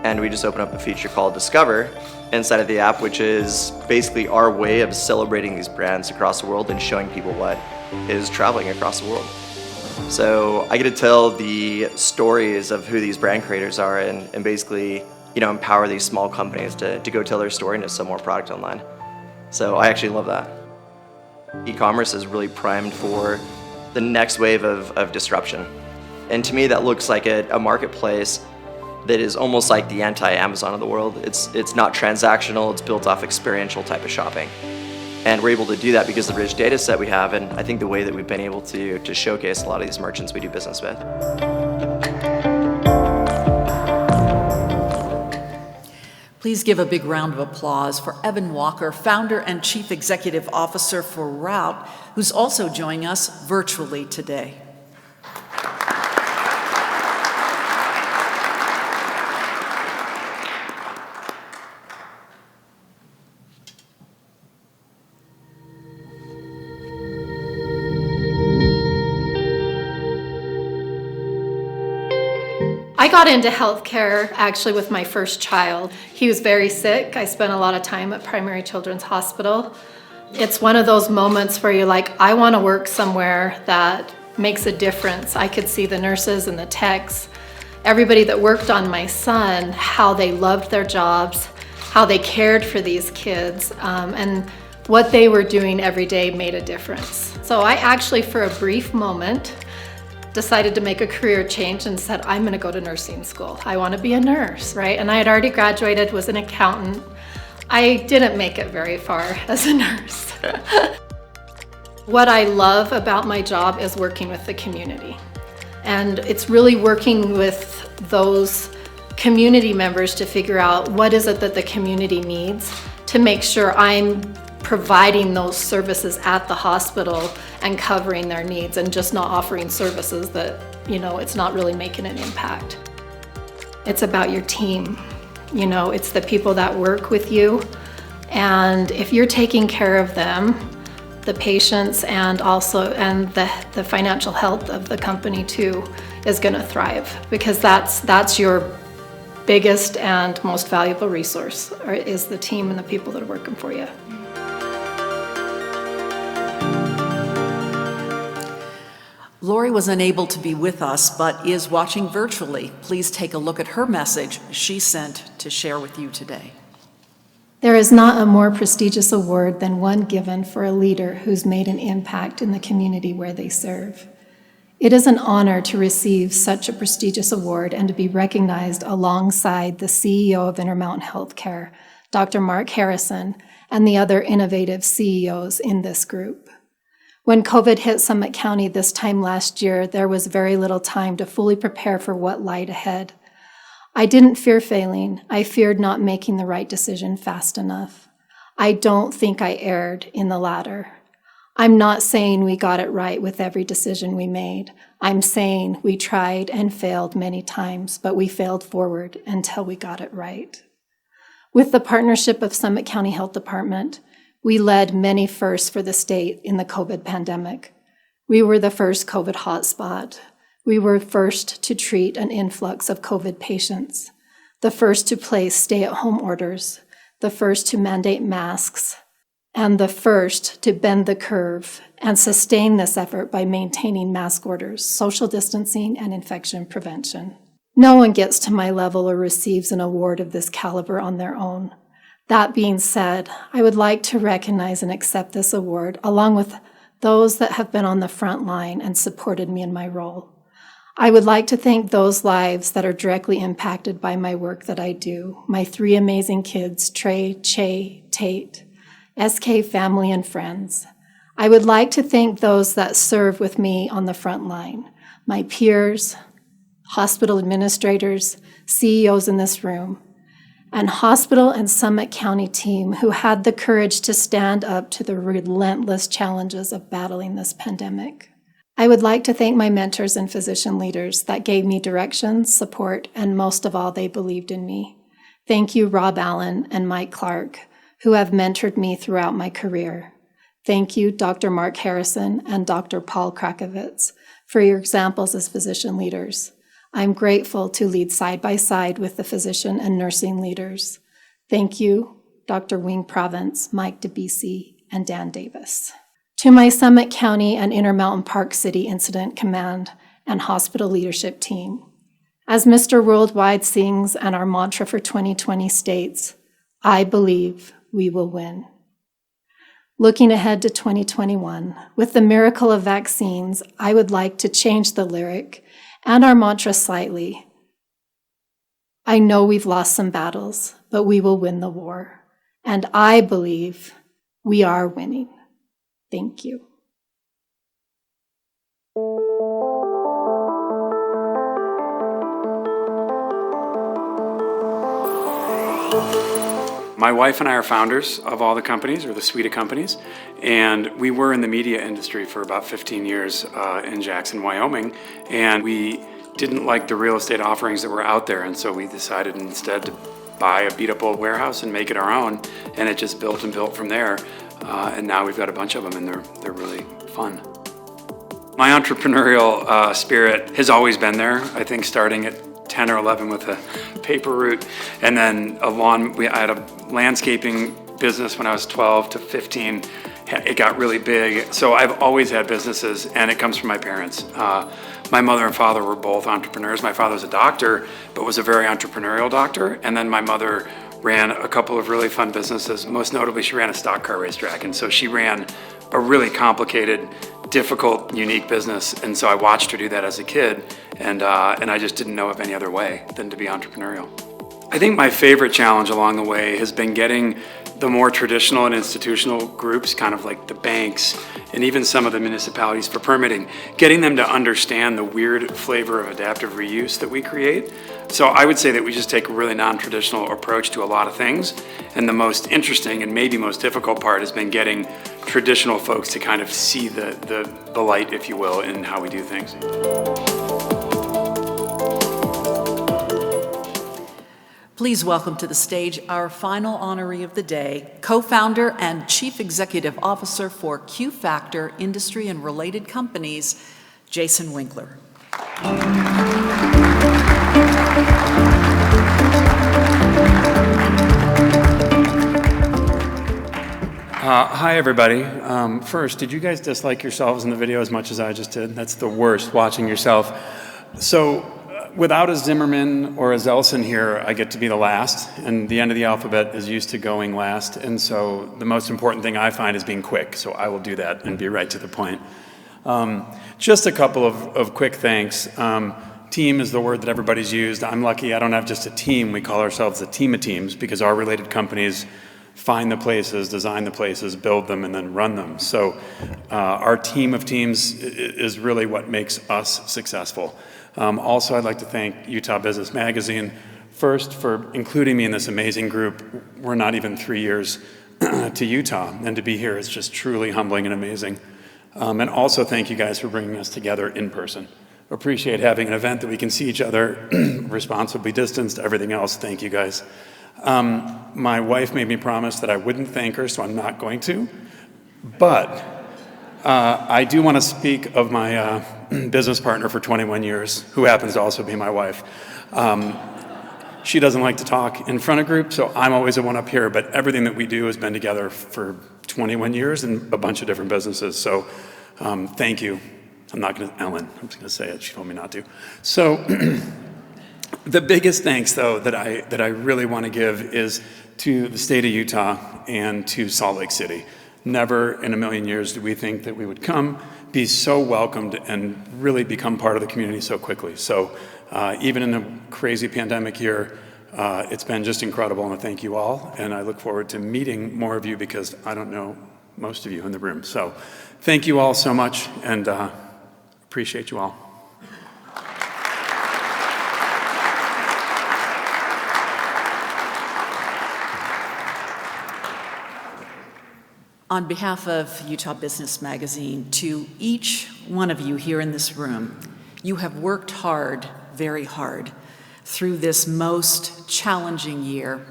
And we just open up a feature called Discover inside of the app, which is basically our way of celebrating these brands across the world and showing people what is traveling across the world. So I get to tell the stories of who these brand creators are and basically empower these small companies to go tell their story and to sell more product online. So I actually love that. E-commerce is really primed for the next wave of disruption. And to me, that looks like a marketplace that is almost like the anti-Amazon of the world. It's not transactional, it's built off experiential type of shopping. And we're able to do that because of the rich data set we have, and I think the way that we've been able to showcase a lot of these merchants we do business with. Please give a big round of applause for Evan Walker, founder and chief executive officer for Route, who's also joining us virtually today. I got into healthcare actually with my first child. He was very sick. I spent a lot of time at Primary Children's Hospital. It's one of those moments where you're like, I want to work somewhere that makes a difference. I could see the nurses and the techs everybody that worked on my son, how they loved their jobs, how they cared for these kids, and what they were doing every day made a difference. So I actually, for a brief moment, decided to make a career change and said, I'm gonna go to nursing school. I wanna be a nurse, right? And I had already graduated, was an accountant. I didn't make it very far as a nurse. What I love about my job is working with the community. And it's really working with those community members to figure out what is it that the community needs to make sure I'm providing those services at the hospital and covering their needs and just not offering services that, it's not really making an impact. It's about your team. It's the people that work with you. And if you're taking care of them, the patients and the financial health of the company too is going to thrive, because that's your biggest and most valuable resource, is the team and the people that are working for you. Lori was unable to be with us, but is watching virtually. Please take a look at her message she sent to share with you today. There is not a more prestigious award than one given for a leader who's made an impact in the community where they serve. It is an honor to receive such a prestigious award and to be recognized alongside the CEO of Intermountain Healthcare, Dr. Mark Harrison, and the other innovative CEOs in this group. When COVID hit Summit County this time last year, there was very little time to fully prepare for what lied ahead. I didn't fear failing. I feared not making the right decision fast enough. I don't think I erred in the latter. I'm not saying we got it right with every decision we made. I'm saying we tried and failed many times, but we failed forward until we got it right. With the partnership of Summit County Health Department, we led many firsts for the state in the COVID pandemic. We were the first COVID hotspot. We were first to treat an influx of COVID patients, the first to place stay-at-home orders, the first to mandate masks, and the first to bend the curve and sustain this effort by maintaining mask orders, social distancing, and infection prevention. No one gets to my level or receives an award of this caliber on their own. That being said, I would like to recognize and accept this award along with those that have been on the front line and supported me in my role. I would like to thank those lives that are directly impacted by my work that I do, my 3 amazing kids, Trey, Che, Tate, SK family and friends. I would like to thank those that serve with me on the front line, my peers, hospital administrators, CEOs in this room, and hospital and Summit County team who had the courage to stand up to the relentless challenges of battling this pandemic. I would like to thank my mentors and physician leaders that gave me direction, support, and most of all, they believed in me. Thank you, Rob Allen and Mike Clark, who have mentored me throughout my career. Thank you, Dr. Mark Harrison and Dr. Paul Krakovitz, for your examples as physician leaders. I'm grateful to lead side by side with the physician and nursing leaders. Thank you, Dr. Wing Province, Mike DeBisi, and Dan Davis. To my Summit County and Intermountain Park City Incident Command and hospital leadership team. As Mr. Worldwide sings and our mantra for 2020 states, I believe we will win. Looking ahead to 2021, with the miracle of vaccines, I would like to change the lyric and our mantra slightly. I know we've lost some battles, but we will win the war. And I believe we are winning. Thank you. My wife and I are founders of all the companies, or the suite of companies, and we were in the media industry for about 15 years in Jackson, Wyoming, and we didn't like the real estate offerings that were out there, and so we decided instead to buy a beat-up old warehouse and make it our own, and it just built and built from there, and now we've got a bunch of them, and they're really fun. My entrepreneurial spirit has always been there, I think starting at 10 or 11 with a paper route, and then I had a landscaping business when I was 12 to 15. It got really big, so I've always had businesses, and it comes from my parents. My mother and father were both entrepreneurs. My father was a doctor, but was a very entrepreneurial doctor. And then my mother ran a couple of really fun businesses. Most notably, she ran a stock car racetrack. And so she ran a really complicated, difficult, unique business. And so I watched her do that as a kid, and I just didn't know of any other way than to be entrepreneurial. I think my favorite challenge along the way has been getting the more traditional and institutional groups, kind of like the banks and even some of the municipalities for permitting, getting them to understand the weird flavor of adaptive reuse that we create. So I would say that we just take a really non-traditional approach to a lot of things. And the most interesting and maybe most difficult part has been getting traditional folks to kind of see the light, if you will, in how we do things. Please welcome to the stage our final honoree of the day, co-founder and chief executive officer for Q Factor Industry and Related Companies, Jason Winkler. Hi, everybody. First, did you guys dislike yourselves in the video as much as I just did? That's the worst, watching yourself. So, without a Zimmerman or a Zelson here, I get to be the last, and the end of the alphabet is used to going last, and so the most important thing I find is being quick, so I will do that and be right to the point. Just a couple of quick thanks. Team is the word that everybody's used. I'm lucky I don't have just a team. We call ourselves a team of teams because our related companies find the places, design the places, build them, and then run them. So our team of teams is really what makes us successful. Also, I'd like to thank Utah Business Magazine, first for including me in this amazing group. We're not even 3 years to Utah, and to be here is just truly humbling and amazing. And also thank you guys for bringing us together in person. Appreciate having an event that we can see each other, responsibly distanced, everything else. Thank you guys. My wife made me promise that I wouldn't thank her, so I'm not going to. But I do want to speak of my business partner for 21 years, who happens to also be my wife. She doesn't like to talk in front of groups, so I'm always the one up here, but everything that we do has been together for 21 years in a bunch of different businesses, so thank you. I'm not going to, Ellen, I'm just going to say it, she told me not to. So the biggest thanks, though, that I really want to give is to the state of Utah and to Salt Lake City. Never in a million years did we think that we would come, be so welcomed, and really become part of the community so quickly. So even in a crazy pandemic year, it's been just incredible, and I thank you all. And I look forward to meeting more of you because I don't know most of you in the room. So thank you all so much, and appreciate you all. On behalf of Utah Business Magazine, to each one of you here in this room, you have worked hard, very hard, through this most challenging year.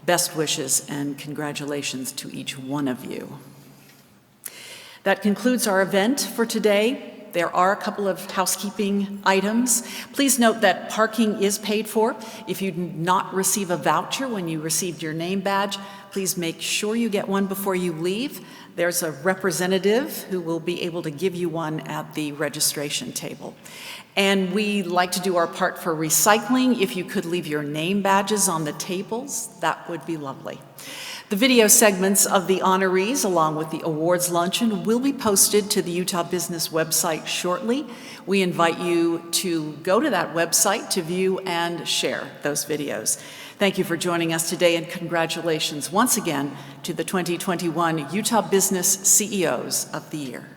Best wishes and congratulations to each one of you. That concludes our event for today. There are a couple of housekeeping items. Please note that parking is paid for. If you did not receive a voucher when you received your name badge, please make sure you get one before you leave. There's a representative who will be able to give you one at the registration table. And we like to do our part for recycling. If you could leave your name badges on the tables, that would be lovely. The video segments of the honorees, along with the awards luncheon, will be posted to the Utah Business website shortly. We invite you to go to that website to view and share those videos. Thank you for joining us today, and congratulations once again to the 2021 Utah Business CEOs of the Year.